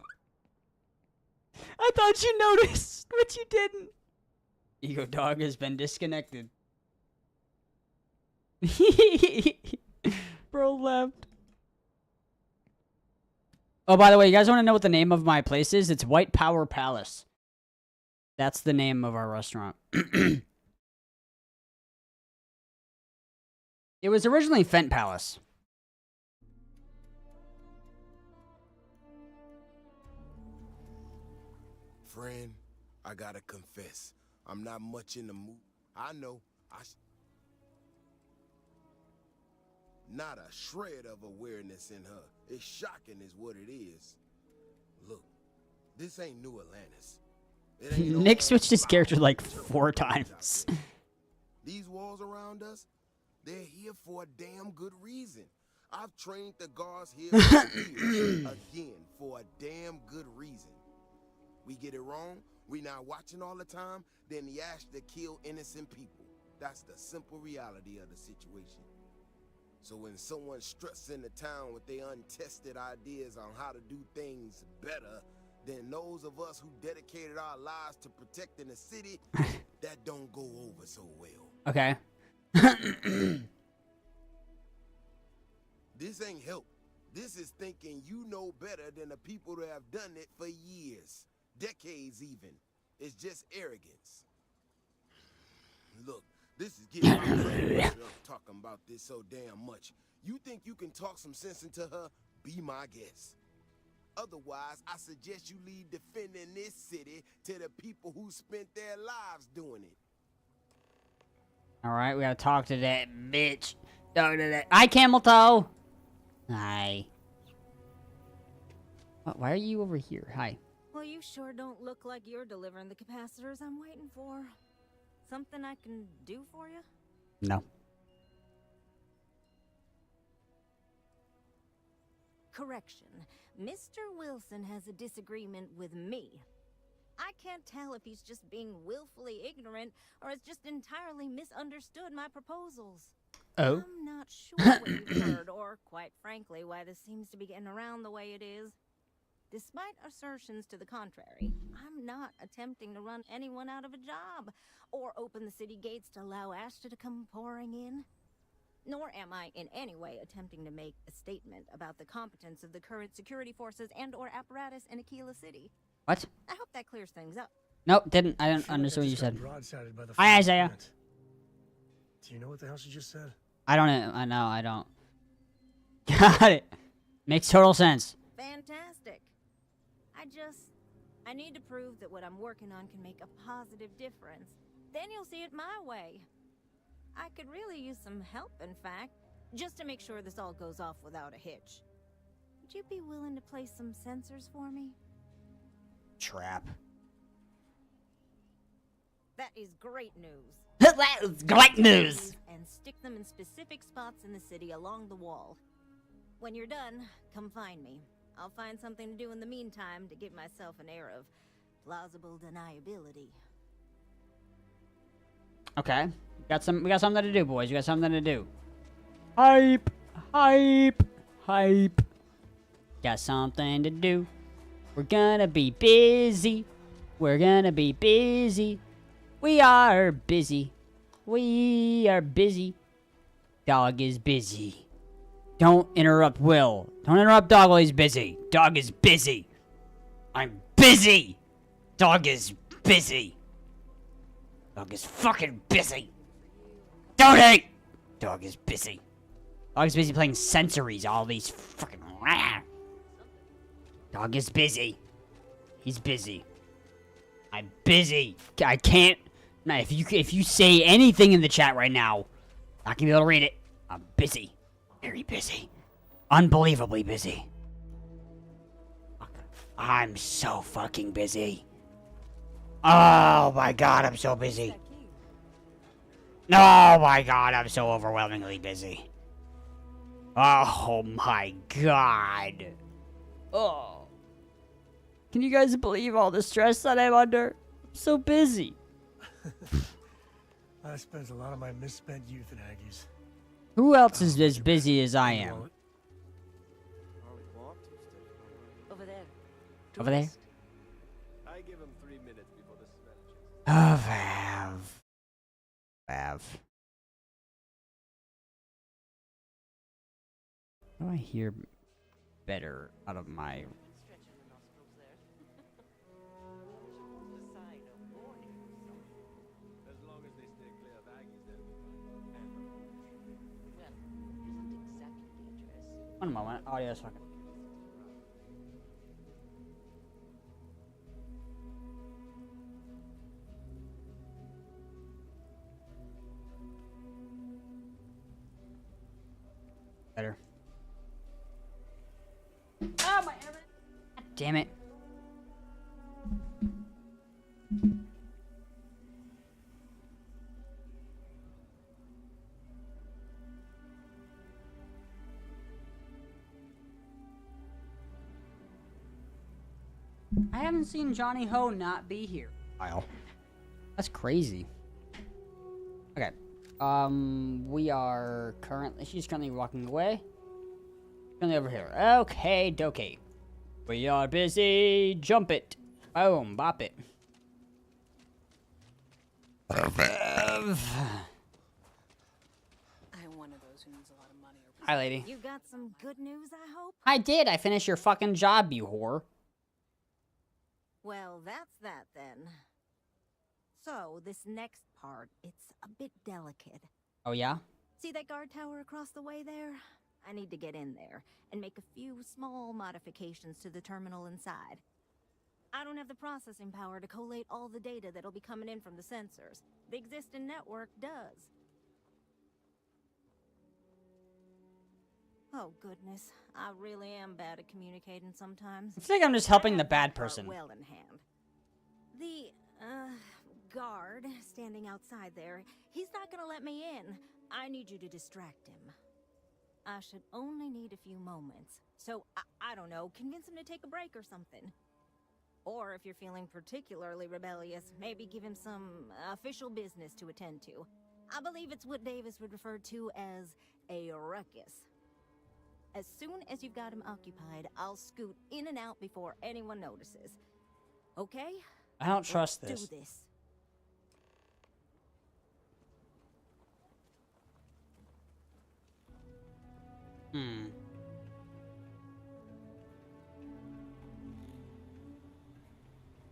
I thought you noticed, but you didn't. Ego dog has been disconnected. Bro left. Oh, by the way, you guys want to know what the name of my place is? It's White Power Palace. That's the name of our restaurant. It was originally Fent Palace. Friend, I gotta confess, I'm not much in the mood. I know, not a shred of awareness in her. It's shocking is what it is. Look, this ain't New Atlantis. It ain't Nick all switched his character like flowers 4 and birds out times. there. These walls around us, they're here for a damn good reason. I've trained the guards here for years, again, for a damn good reason. We get it wrong, we not watching all the time, then the ash to kill innocent people. That's the simple reality of the situation. So when someone struts into town with their untested ideas on how to do things better than those of us who dedicated our lives to protecting the city, that don't go over so well. Okay. This ain't help. This is thinking you know better than the people that have done it for years, decades even. It's just arrogance. Look, this is getting my blood pressure up talking about this so damn much. You think you can talk some sense into her? Be my guest. Otherwise, I suggest you leave defending this city to the people who spent their lives doing it. Alright, we gotta talk to that bitch. Talk to that. Hi, Camel Toe. Hi. Why are you over here? Hi. Well, you sure don't look like you're delivering the capacitors I'm waiting for. Something I can do for you? No. Correction. Mr. Wilson has a disagreement with me. I can't tell if he's just being willfully ignorant or has just entirely misunderstood my proposals. Oh? I'm not sure what you've heard or, quite frankly, why this seems to be getting around the way it is. Despite assertions to the contrary, I'm not attempting to run anyone out of a job or open the city gates to allow Ashton to come pouring in. Nor am I in any way attempting to make a statement about the competence of the current security forces and or apparatus in Aquila City. What? I hope that clears things up. Nope, didn't. I don't understand what you said. Hi, Isaiah. Do you know what the hell she just said? I don't know. I know, I don't. Got it. Makes total sense. Fantastic. I need to prove that what I'm working on can make a positive difference. Then you'll see it my way. I could really use some help, in fact, just to make sure this all goes off without a hitch. Would you be willing to place some sensors for me? Trap. That is great news. That is great news! And stick them in specific spots in the city along the wall. When you're done, come find me. I'll find something to do in the meantime to give myself an air of plausible deniability. Okay. We got something to do, boys. We got something to do. Hype! Hype! Hype! Got something to do. We're gonna be busy. We're gonna be busy. We are busy. We are busy. Dog is busy. Don't interrupt Will. Don't interrupt Dog while he's busy. Dog is busy. I'm busy. Dog is busy. Dog is fucking busy. Don't hate. Dog is busy. Dog is busy playing sensories. All these fucking. Dog is busy. He's busy. I'm busy. I can't. Now, if you say anything in the chat right now, I'm not gonna be able to read it. I'm busy. Very busy. Unbelievably busy. I'm so fucking busy. Oh my god, I'm so busy. Oh my god, I'm so overwhelmingly busy. Oh my god. Oh. Can you guys believe all the stress that I'm under? I'm so busy. I spent a lot of my misspent youth in Aggies. Who else is as busy as I am? Over there. Over there? I give him 3 minutes before the smell Vav. How do I hear better out of my... One moment. Audio is fucking... Better. Oh, my internet. God damn it. I haven't seen Johnny Ho not be here. Wow. That's crazy. Okay. We are she's currently walking away. Currently over here. Okay, dokey. We are busy. Jump it. Boom, bop it. I'm one of those who needs a lot of money. Hi, lady. You got some good news, I hope? I did. I finished your fucking job, you whore. Well, that's that then. So, this next part, it's a bit delicate. Oh, yeah? See that guard tower across the way there? I need to get in there and make a few small modifications to the terminal inside. I don't have the processing power to collate all the data that'll be coming in from the sensors. The existing network does. Oh, goodness. I really am bad at communicating sometimes. I feel like I'm just helping the bad person. Well in hand. The, guard standing outside there, he's not gonna let me in. I need you to distract him. I should only need a few moments. So, I don't know, convince him to take a break or something. Or if you're feeling particularly rebellious, maybe give him some official business to attend to. I believe it's what Davis would refer to as a ruckus. As soon as you've got him occupied, I'll scoot in and out before anyone notices. Okay? I don't trust this. Let's do this.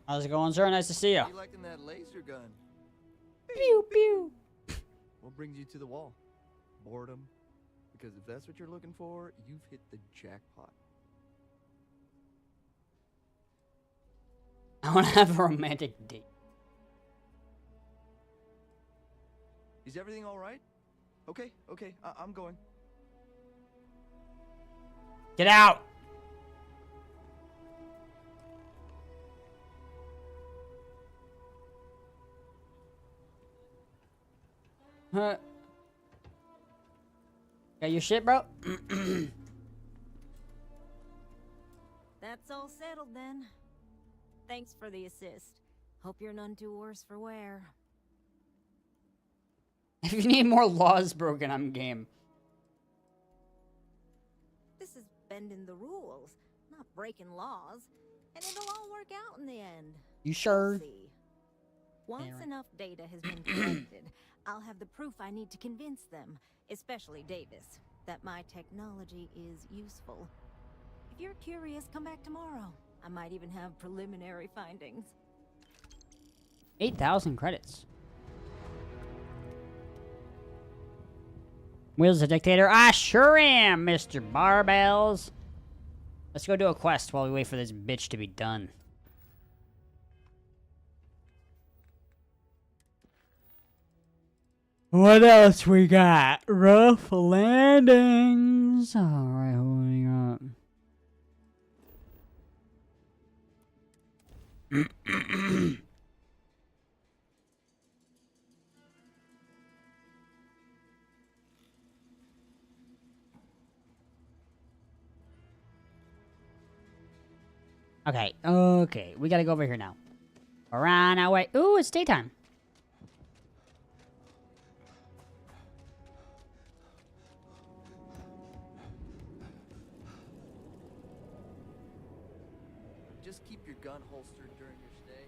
How's it going, sir? Nice to see you. You liking that laser gun? Pew, pew. What brings you to the wall? Boredom? Because if that's what you're looking for, you've hit the jackpot. I want to have a romantic date. Is everything all right? Okay, I'm going. Get out! Huh. Got your shit, bro? That's all settled then. Thanks for the assist. Hope you're none too worse for wear. If you need more laws broken, I'm game. This is bending the rules, not breaking laws. And it'll all work out in the end. You sure? We'll see. Once enough data has been collected, I'll have the proof I need to convince them, especially Davis, that my technology is useful. If you're curious, come back tomorrow. I might even have preliminary findings. 8,000 credits. Will's a dictator? I sure am, Mr. Barbells. Let's go do a quest while we wait for this bitch to be done. What else we got? Rough landings. Alright, what do we got? Okay, we gotta go over here now. Around our way. Ooh, it's daytime. Just keep your gun holstered during your stay.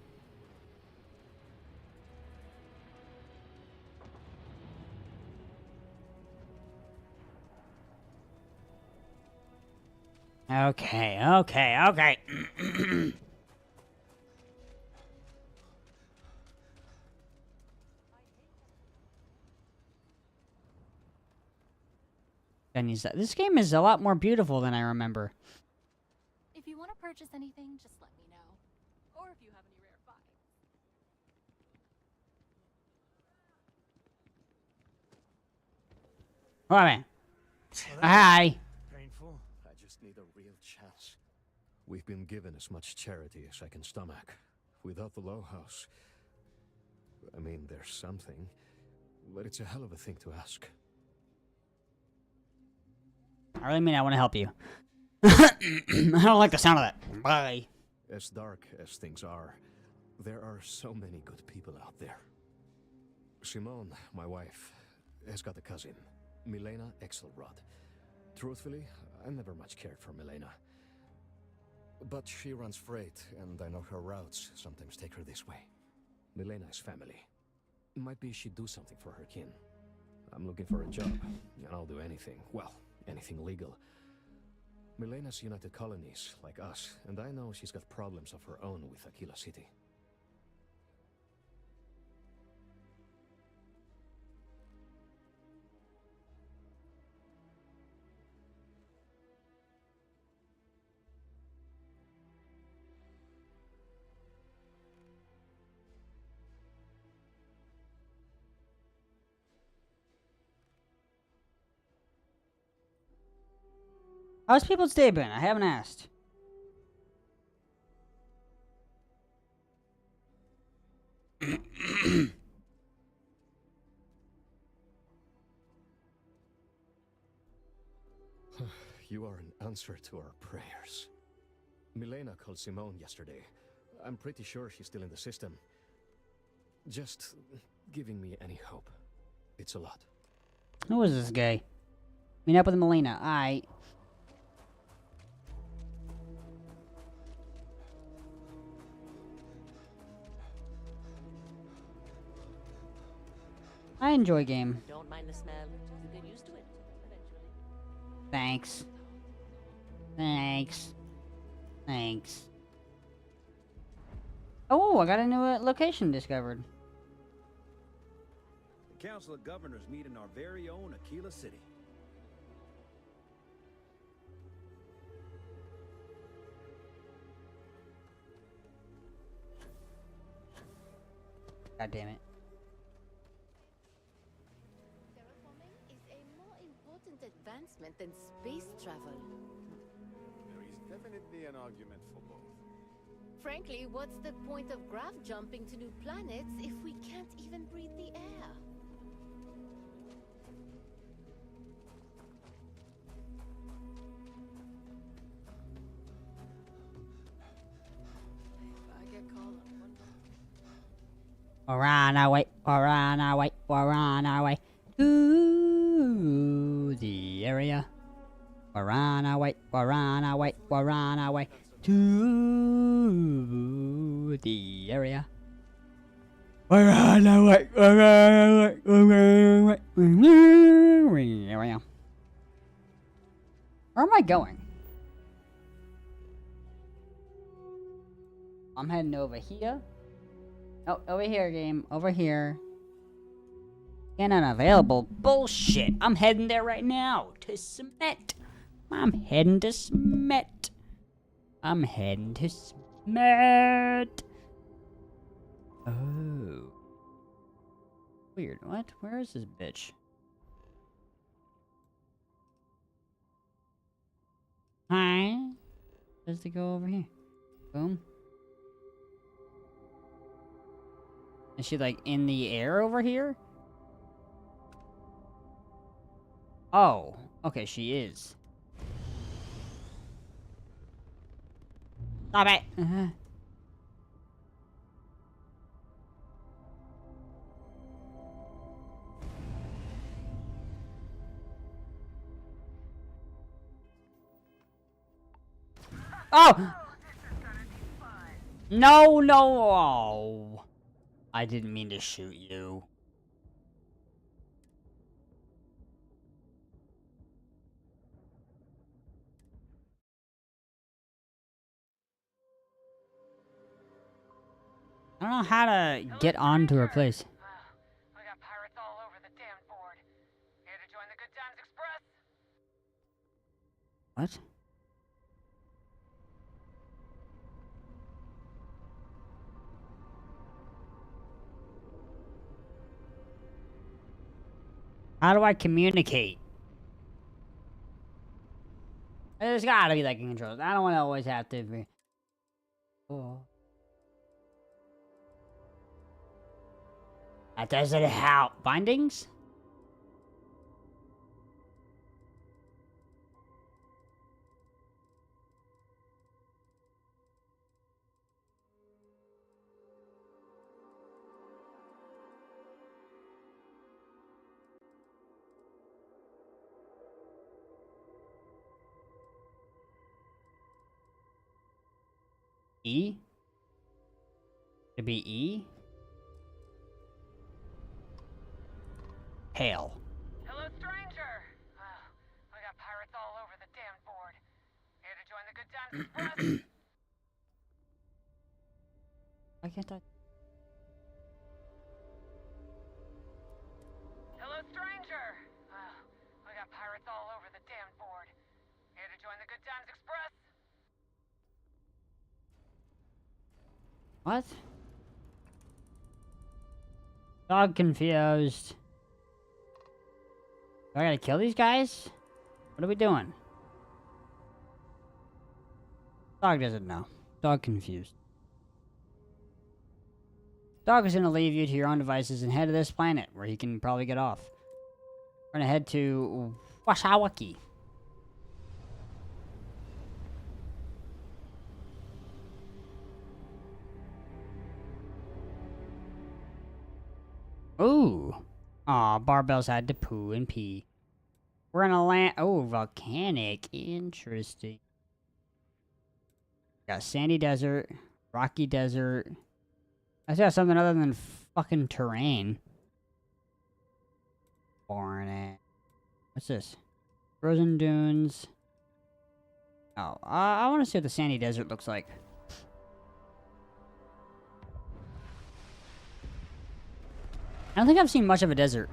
Okay, okay, okay. This game is a lot more beautiful than I remember. If you want to purchase anything, just let me know. Or if you have any rare finds. Oh, man. Hi. Painful. I just need a real chance. We've been given as much charity as I can stomach. Without the Low House, I mean, there's something, but it's a hell of a thing to ask. I really mean I want to help you. I don't like the sound of that. Bye. As dark as things are, there are so many good people out there. Simone, my wife, has got a cousin, Milena Exelrod. Truthfully, I never much cared for Milena. But she runs freight, and I know her routes sometimes take her this way. Milena is family. Might be she'd do something for her kin. I'm looking for a job, and I'll do anything. Well, anything legal. Milena's United Colonies, like us, and I know she's got problems of her own with Aquila City. How's people's day been? I haven't asked. You are an answer to our prayers. Milena called Simone yesterday. I'm pretty sure she's still in the system. Just giving me any hope. It's a lot. Who is this guy? Meet up with Milena. I enjoy game. Don't mind the smell. You get used to it eventually. Thanks. Thanks. Thanks. Oh, I got a new location discovered. The Council of Governors meet in our very own Aquila City. God damn it. Terraforming is a more important advancement than space travel. There is definitely an argument for both. Frankly, what's the point of graph jumping to new planets if we can't even breathe the air? If I get called on one We're on our way. We're on our way. We're on our way to the area. We're on our way. We're on our way. We're on our way to the area. We're on our way. We're on our way. We're on our way. Where am I going? I'm heading over here. Oh, over here, game. Over here. And unavailable. Bullshit. I'm heading there right now. To Cement. I'm heading to Cement. I'm heading to Cement. Oh. Weird. What? Where is this bitch? Hi. Does it go over here? Boom. Is she like in the air over here? Oh, okay, she is. Stop it! Oh! No, no! Oh. I didn't mean to shoot you. I don't know how to get onto her place. We got pirates all over the damn board. Here to join the Good Times Express? What? How do I communicate? There's gotta be like controls. I don't want to always have to be. Oh. That doesn't help. Bindings? E? Could it be E? Hail. Hello, stranger. We got pirates all over the damn board. Here to join the Good Times Express? Why can't I? Hello, stranger. We got pirates all over the damn board. Here to join the Good Times Express? What? Dog confused. Do I gotta kill these guys? What are we doing? Dog doesn't know. Dog confused. Dog is gonna leave you to your own devices and head to this planet where he can probably get off. We're gonna head to Washawaki. Ooh. Aw, Barbells had to poo and pee. We're gonna land. Oh, volcanic. Interesting. Got sandy desert, rocky desert. I got something other than fucking terrain. Boring. What's this? Frozen dunes. Oh, I want to see what the sandy desert looks like. I don't think I've seen much of a desert.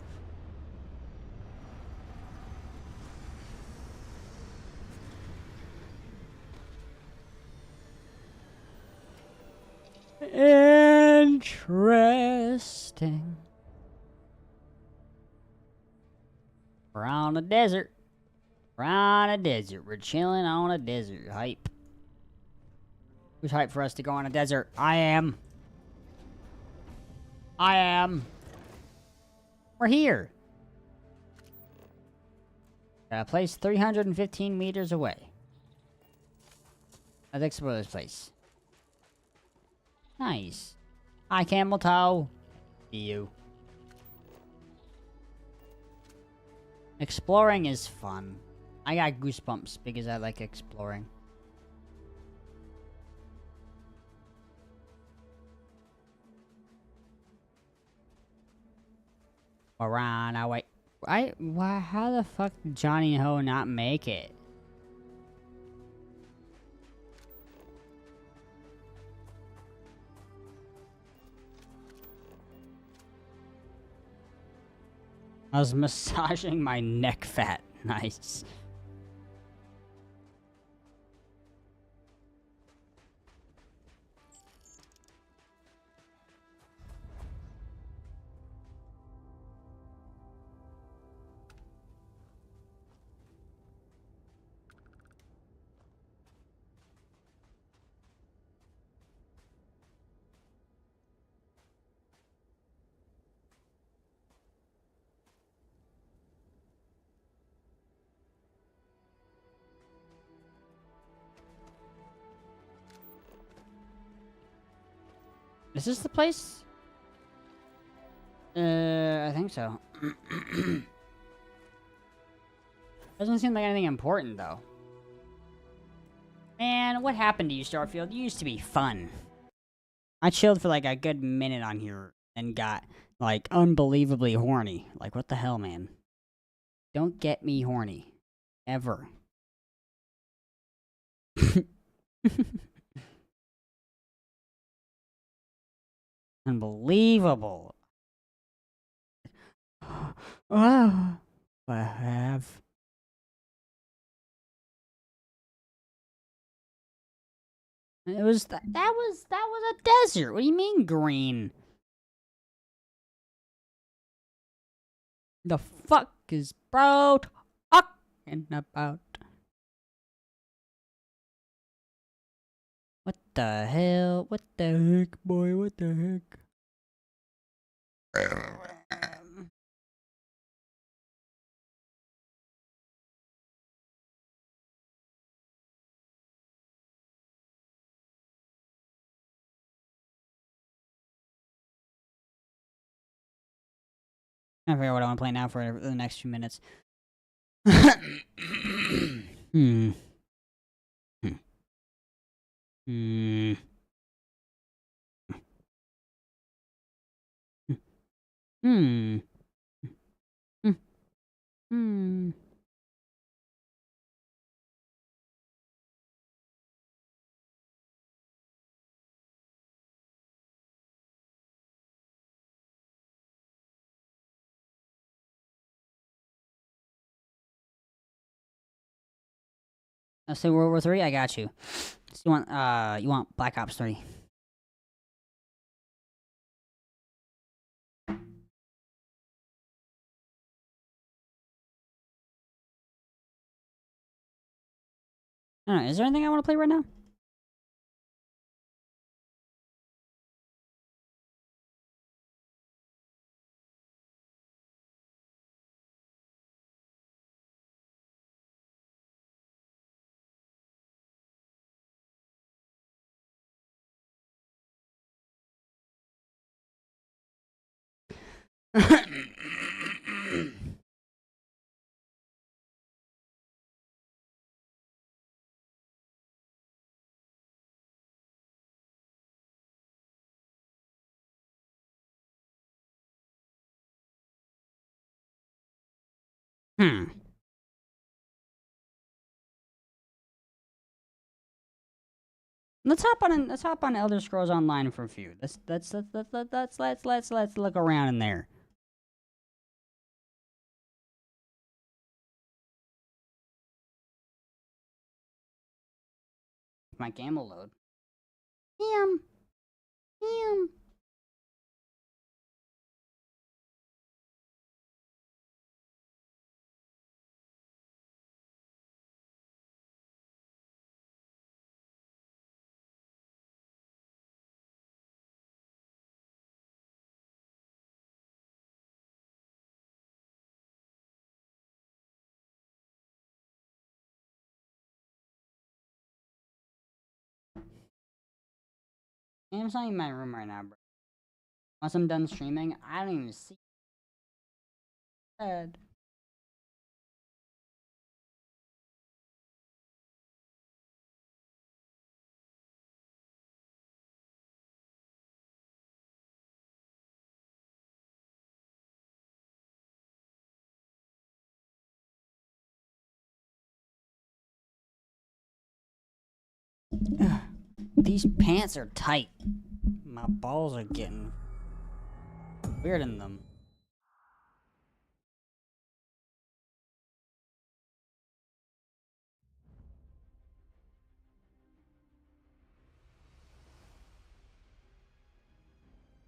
Interesting. We're on a desert. We're on a desert. We're chilling on a desert. Hype. Who's hype for us to go on a desert? I am. I am. We're here. Got a place 315 meters away. Let's explore this place. Nice. Hi, camel toe. See you. Exploring is fun. I got goosebumps because I like exploring. Around, I wait. Why? How the fuck did Johnny Ho not make it? I was massaging my neck fat. Nice. Is this the place? I think so. Doesn't seem like anything important, though. Man, what happened to you, Starfield? You used to be fun. I chilled for like a good minute on here and got, like, unbelievably horny. Like, what the hell, man? Don't get me horny. Ever. Unbelievable. Oh, I have. It was that was a desert. What do you mean green? The fuck is bro talking about? What the hell? What the heck, boy? What the heck? I figure out what I want to play now for the next few minutes. Hmm. Hmm. Hmm. Hmm. Hmm. Let's say World War III. I got you. So you want Black Ops 3? I don't know. Is there anything I want to play right now? Hmm. Let's hop on Elder Scrolls Online for a few. Let's look around in there. My game will load. Damn. Game's not in my room right now, bro. Once I'm done streaming, I don't even see it. These pants are tight. My balls are getting weird in them.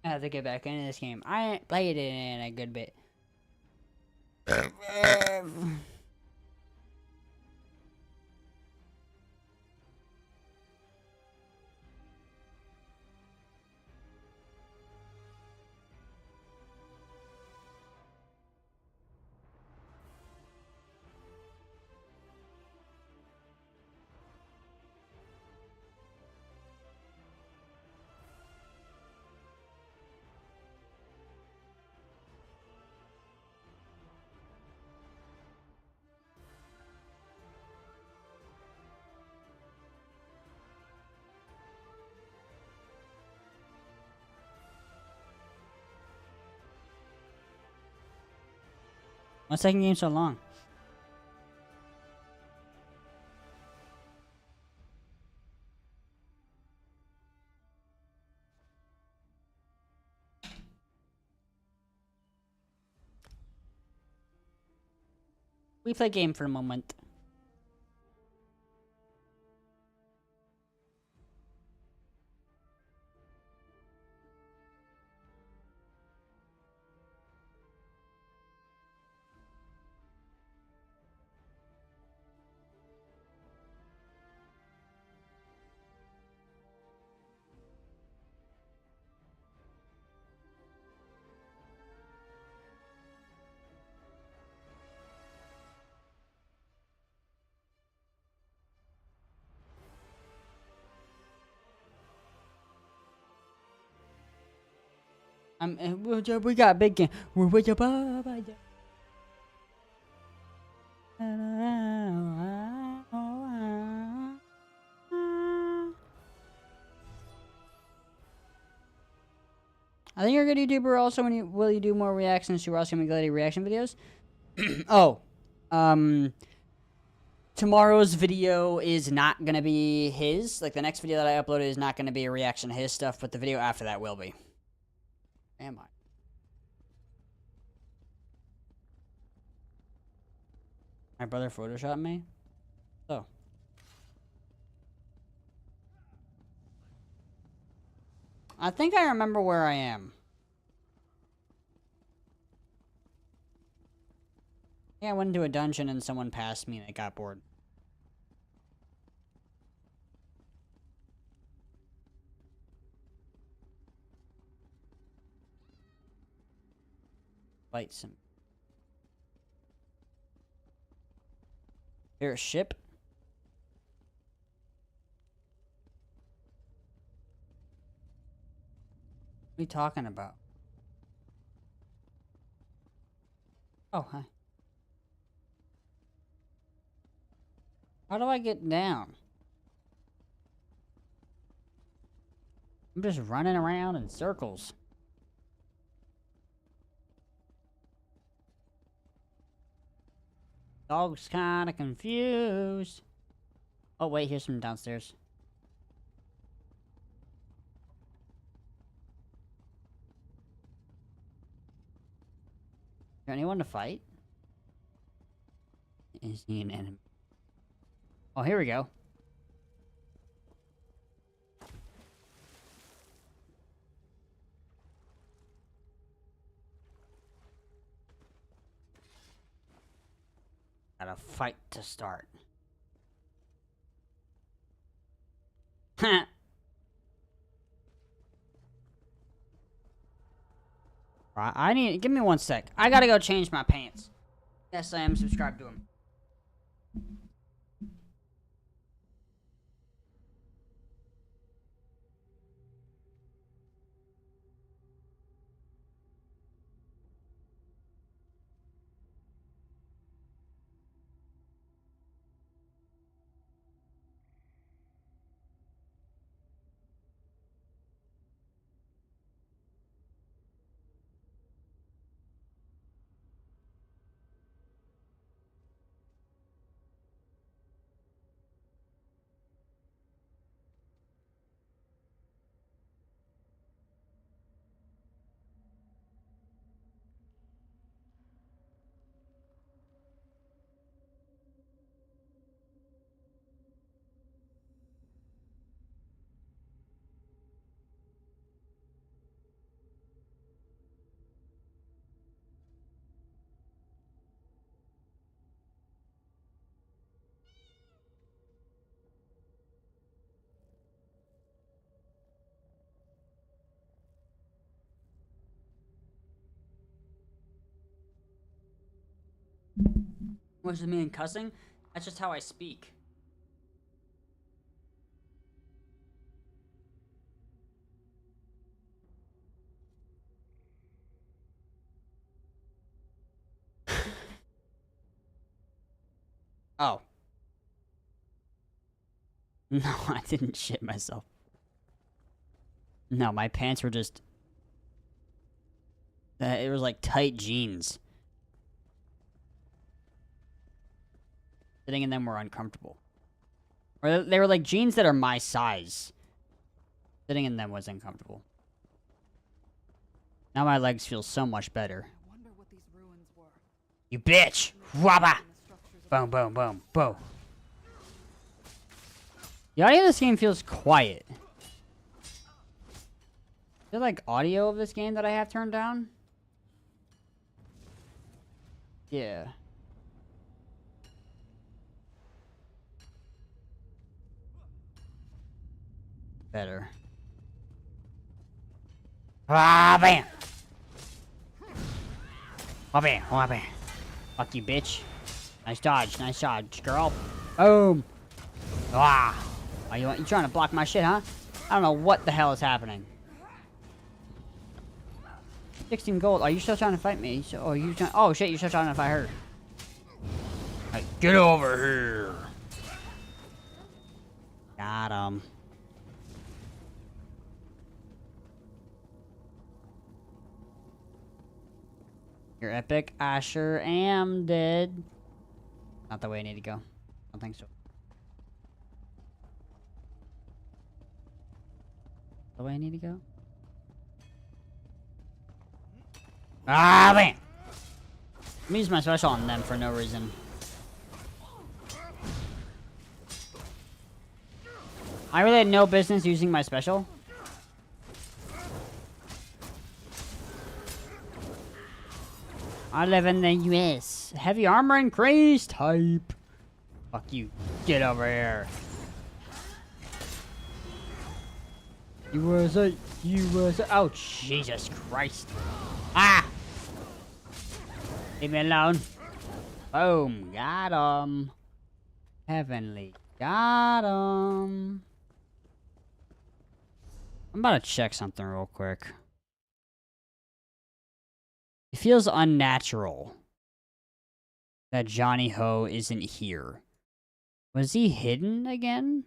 I have to get back into this game. I ain't played it in a good bit. What's taking game so long? We play game for a moment. We got a big game. I think you're a good YouTuber. Also, will you do more reactions to Ross Gaming reaction videos? Oh, tomorrow's video is not gonna be his. Like the next video that I uploaded is not gonna be a reaction to his stuff, but the video after that will be. Am I? My brother photoshopped me? Oh. I think I remember where I am. Yeah, I went into a dungeon and someone passed me and I got bored. Fight some. Here's a ship. What are you talking about? Oh, hi. How do I get down? I'm just running around in circles. Dog's kinda confused. Oh wait, here's some downstairs. Is there anyone to fight? Is he an enemy? Oh, here we go. Got a fight to start. Right, give me 1 sec. I gotta go change my pants. Yes, I am subscribed to him. What does it mean, cussing? That's just how I speak. Oh. No, I didn't shit myself. No, my pants were just... it was like tight jeans. Sitting in them were uncomfortable. Or they were like jeans that are my size. Sitting in them was uncomfortable. Now my legs feel so much better. I wonder what these ruins were. You bitch! Wabba! Boom, boom, boom, boom. The audio of this game feels quiet. Is there like audio of this game that I have turned down? Yeah. Better. Ah, bam! Oh, bam, oh, bam. Fuck you, bitch. Nice dodge, girl. Boom! Ah! Oh, you trying to block my shit, huh? I don't know what the hell is happening. 16 gold. Are you still trying to fight me? Oh shit, you're still trying to fight her. Hey, get over here. Got him. You're epic. I sure am dead. Not the way I need to go. I don't think so. The way I need to go? Ah, bam! I'm using my special on them for no reason. I really had no business using my special. I live in the US. Heavy armor increase type. Fuck you. Get over here. USA. Oh, Jesus Christ. Ah! Leave me alone. Boom. Got him. Heavenly. Got him. I'm about to check something real quick. It feels unnatural that Johnny Ho isn't here. Was he hidden again?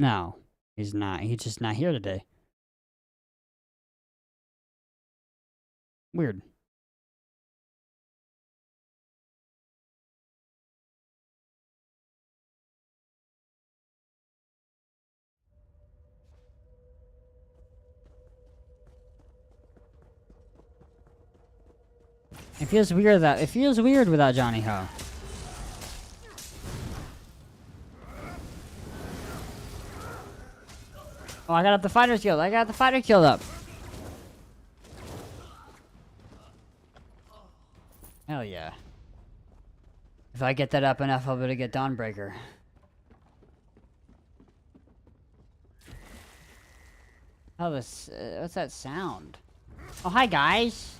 No, he's not. He's just not here today. Weird. It feels weird without Johnny Ho. Oh, I got the fighter killed. I got the fighter killed up. Hell yeah. If I get that up enough, I'll be able to get Dawnbreaker. Oh, this, what's that sound? Oh, hi guys.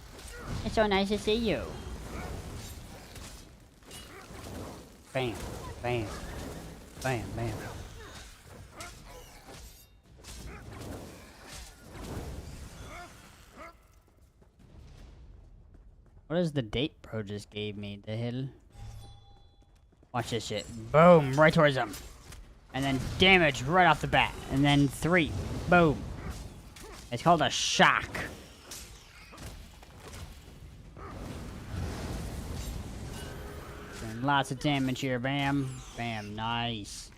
It's so nice to see you. Bam, bam, bam, bam. What is the date bro just gave me? The hell? Watch this shit. Boom, right towards him. And then damage right off the bat. And then 3. Boom. It's called a shock. And lots of damage here. Bam. Bam. Nice.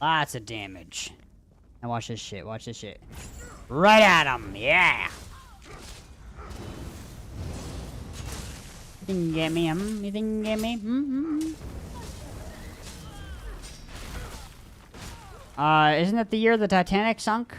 Lots of damage. Now watch this shit. Watch this shit. Right at him. Yeah. You think you can get me? You think you can get me? Isn't it the year the Titanic sunk?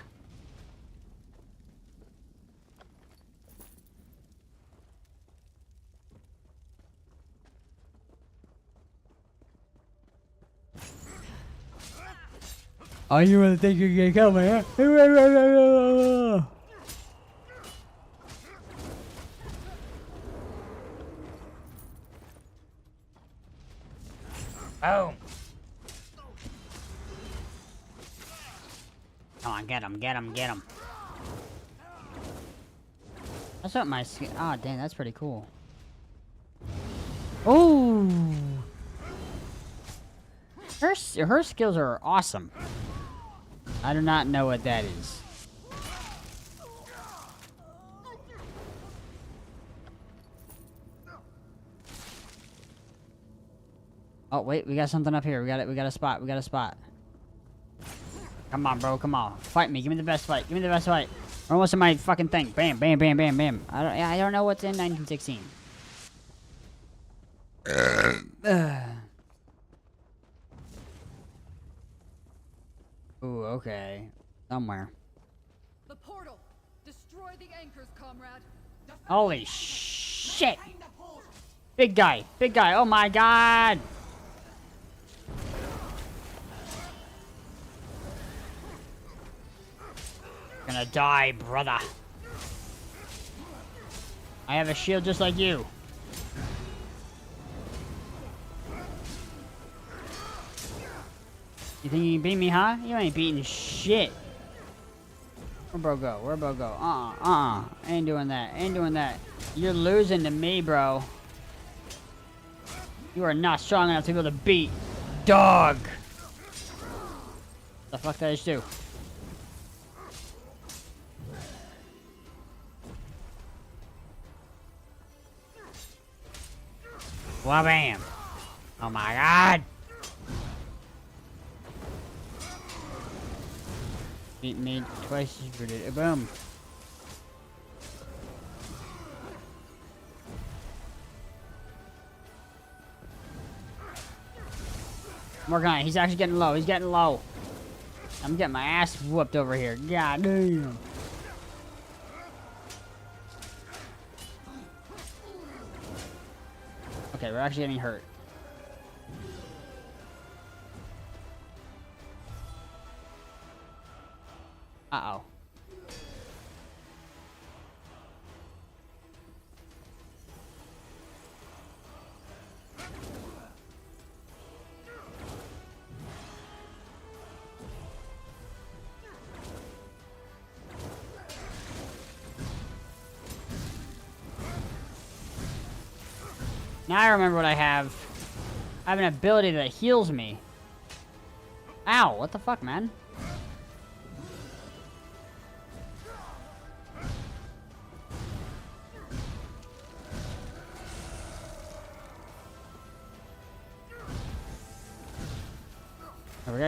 Oh, you really think you can kill me, huh? Boom. Come on, get him, get him, get him. That's what my skin. Oh, dang, that's pretty cool. Oh. Her skills are awesome. I do not know what that is. Oh wait, we got something up here. We got it. We got a spot. We got a spot. Come on, bro. Come on. Fight me. Give me the best fight. Give me the best fight. We're almost in my fucking thing. Bam, bam, bam, bam, bam. I don't know what's in 1916. Ooh, okay. Somewhere. The portal. Destroy the anchors, comrade. Holy shit! Big guy. Big guy. Oh my god! Gonna die, brother. I have a shield just like you. You think you can beat me, huh? You ain't beating shit. Where bro go? Where bro go? Ain't doing that. Ain't doing that. You're losing to me, bro. You are not strong enough to be able to beat dog. The fuck did I just do? Wabam! Oh my god! Beat me twice as good. Boom! I'm working on it. He's actually getting low. He's getting low. I'm getting my ass whooped over here. God damn. Okay, we're actually getting hurt. Uh-oh. Now I remember what I have. I have an ability that heals me. Ow, what the fuck, man?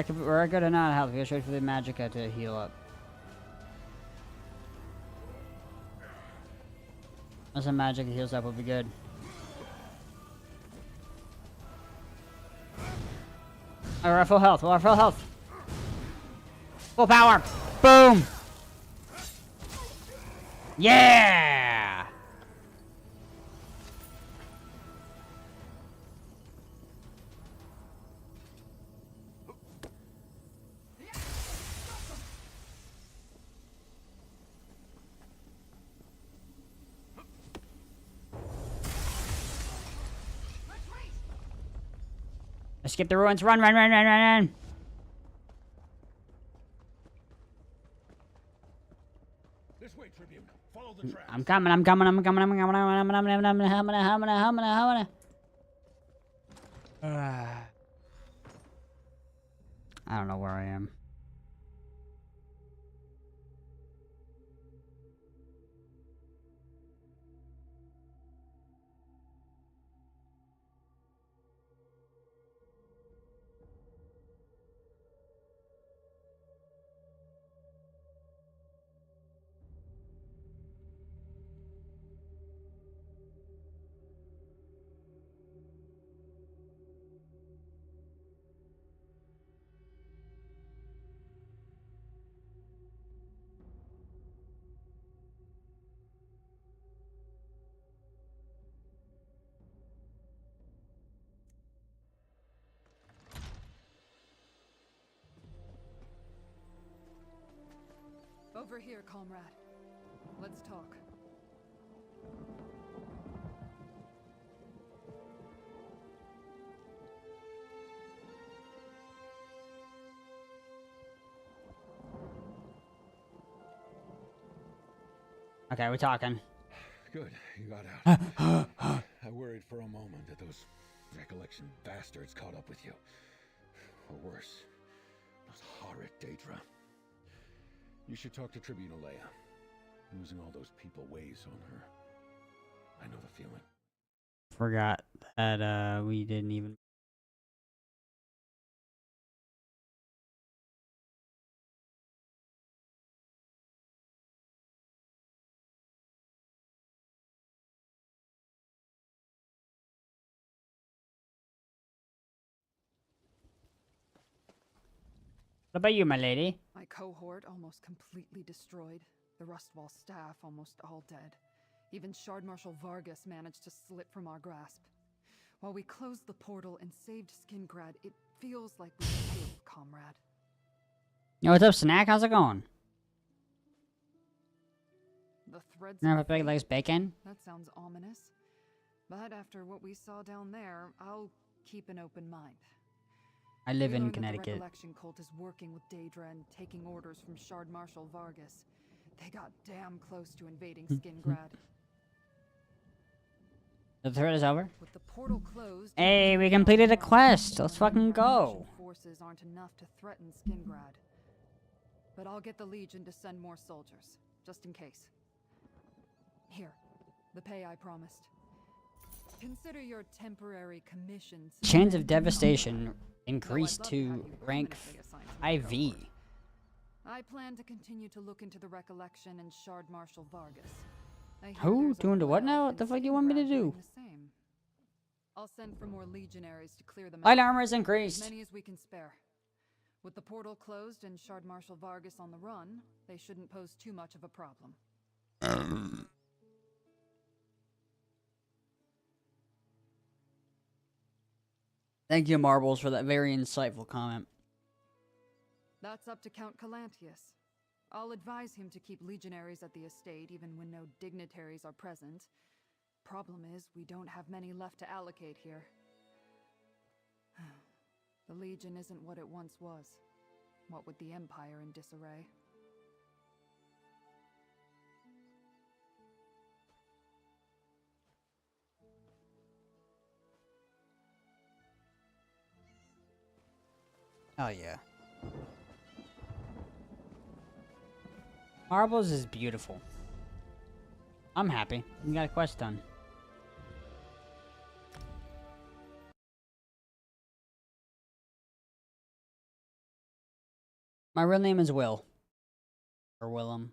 We're good or not health. We go straight for the magicka to heal up. Unless a magic heals up would be good. Oh, we're at full health. We're at full health. Full power. Boom. Yeah. Skip the ruins. Run, run, run, run, run, run. This way, Tribune. Follow the tracks. I'm coming, I'm coming, I'm coming, I'm coming, I'm coming. I don't know where I am. Over here, comrade. Let's talk. Okay, we're talking. Good, you got out. I worried for a moment that those recollection bastards caught up with you. Or worse, that horrid Daedra. You should talk to Tribune Leia. Losing all those people weighs on her. I know the feeling. Forgot that we didn't even. What about you, my lady? My cohort almost completely destroyed. The Rustwall staff almost all dead. Even Shard Marshal Vargas managed to slip from our grasp. While we closed the portal and saved Skingrad, it feels like we failed, comrade. Yo, what's up, Snack? How's it going? The threads Remember of Big fate? Legs Bacon? That sounds ominous. But after what we saw down there, I'll keep an open mind. I live We in learned that Connecticut. The Recollection cult is working with Daedra and taking orders from Shard Marshal Vargas. They got damn close to invading Skingrad. The thread is over. With the portal closed, Hey, we completed a quest. Let's fucking go. Forces aren't enough to threaten Skingrad. But I'll get the Legion to send more soldiers, just in case. Here, the pay I promised. Consider your temporary commissions. Chains of Devastation increased to rank IV. I plan to continue to look into the Recollection and Shard Marshal Vargas. Who? Doing to what now? What the fuck do you want me to do? I'll send for more legionaries to clear them out. Light armor is increased. As many as we can spare. With the portal closed and Shard Marshal Vargas on the run, they shouldn't pose too much of a problem. Thank you, Marbles, for that very insightful comment. That's up to Count Calantius. I'll advise him to keep legionaries at the estate even when no dignitaries are present. Problem is, we don't have many left to allocate here. The Legion isn't what it once was. What with the Empire in disarray. Oh yeah. Marbles is beautiful. I'm happy. We got a quest done. My real name is Will. Or Willem.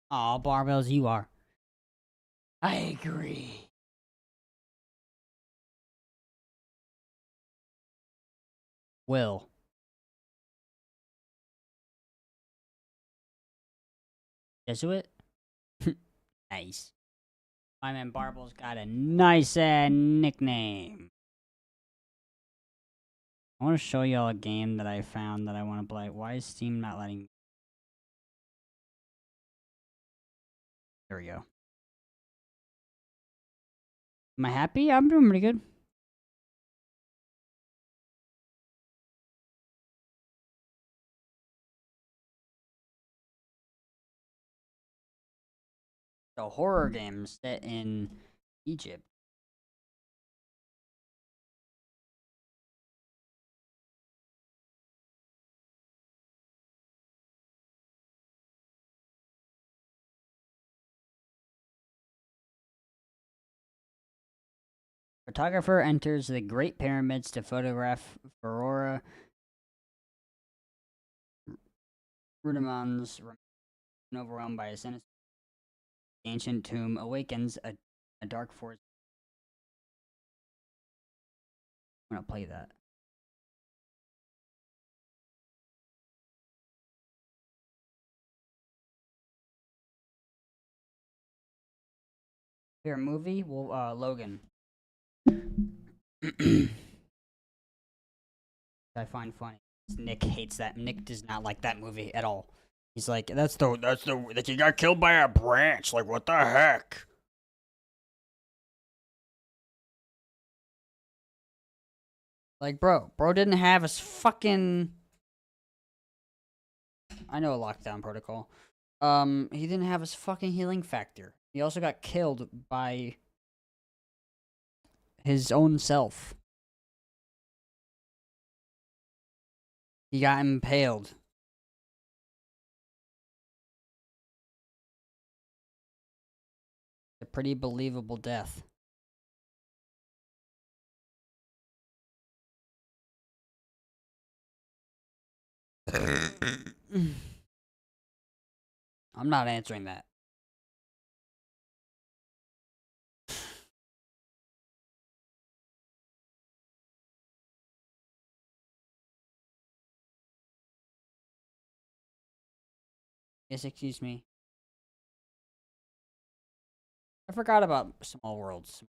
Aw, barbells, you are. I agree. Will. Jesuit? Nice. My man Barbel's got a nice nickname. I want to show y'all a game that I found that I want to play. Why is Steam not letting me? There we go. Am I happy? I'm doing pretty good. A horror game set in Egypt. Photographer enters the Great Pyramids to photograph Aurora Rudimans, overwhelmed by a sinister ancient tomb, awakens a dark force. I'm gonna play that. Favorite movie? Well, Logan. I find funny. Nick hates that. Nick does not like that movie at all. He's like, that you got killed by a branch. Like, what the heck? Like, bro didn't have a fucking. I know a lockdown protocol. He didn't have his fucking healing factor. He also got killed by his own self. He got impaled. A pretty believable death. I'm not answering that. Yes, excuse me. I forgot about Small Worlds.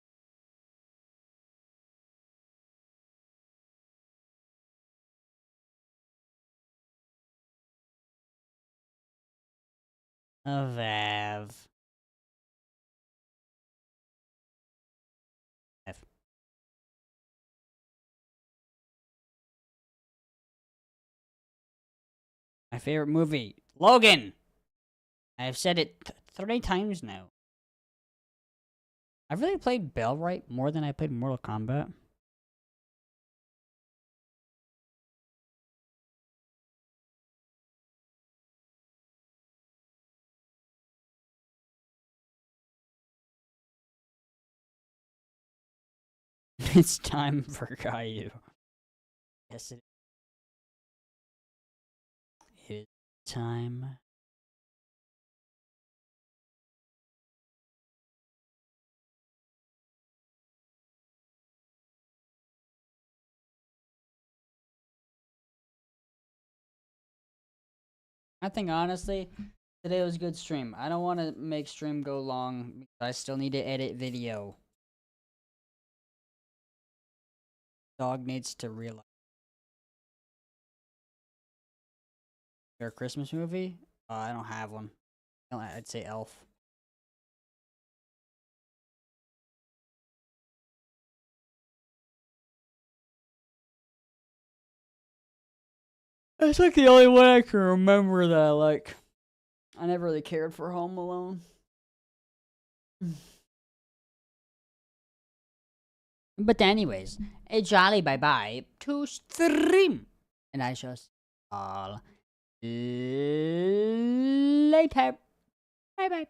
A Vav. My favorite movie, Logan. I've said it 3 times now. I've really played Bellright more than I played Mortal Kombat. It's time for Caillou. Yes, it is time. I think honestly, today was a good stream. I don't want to make stream go long because I still need to edit video. Dog needs to realize. Your Christmas movie? I don't have one. I'd say Elf. That's like the only one I can remember that I like. I never really cared for Home Alone. But anyways, a jolly bye-bye to stream. And I shall see all later. Bye-bye.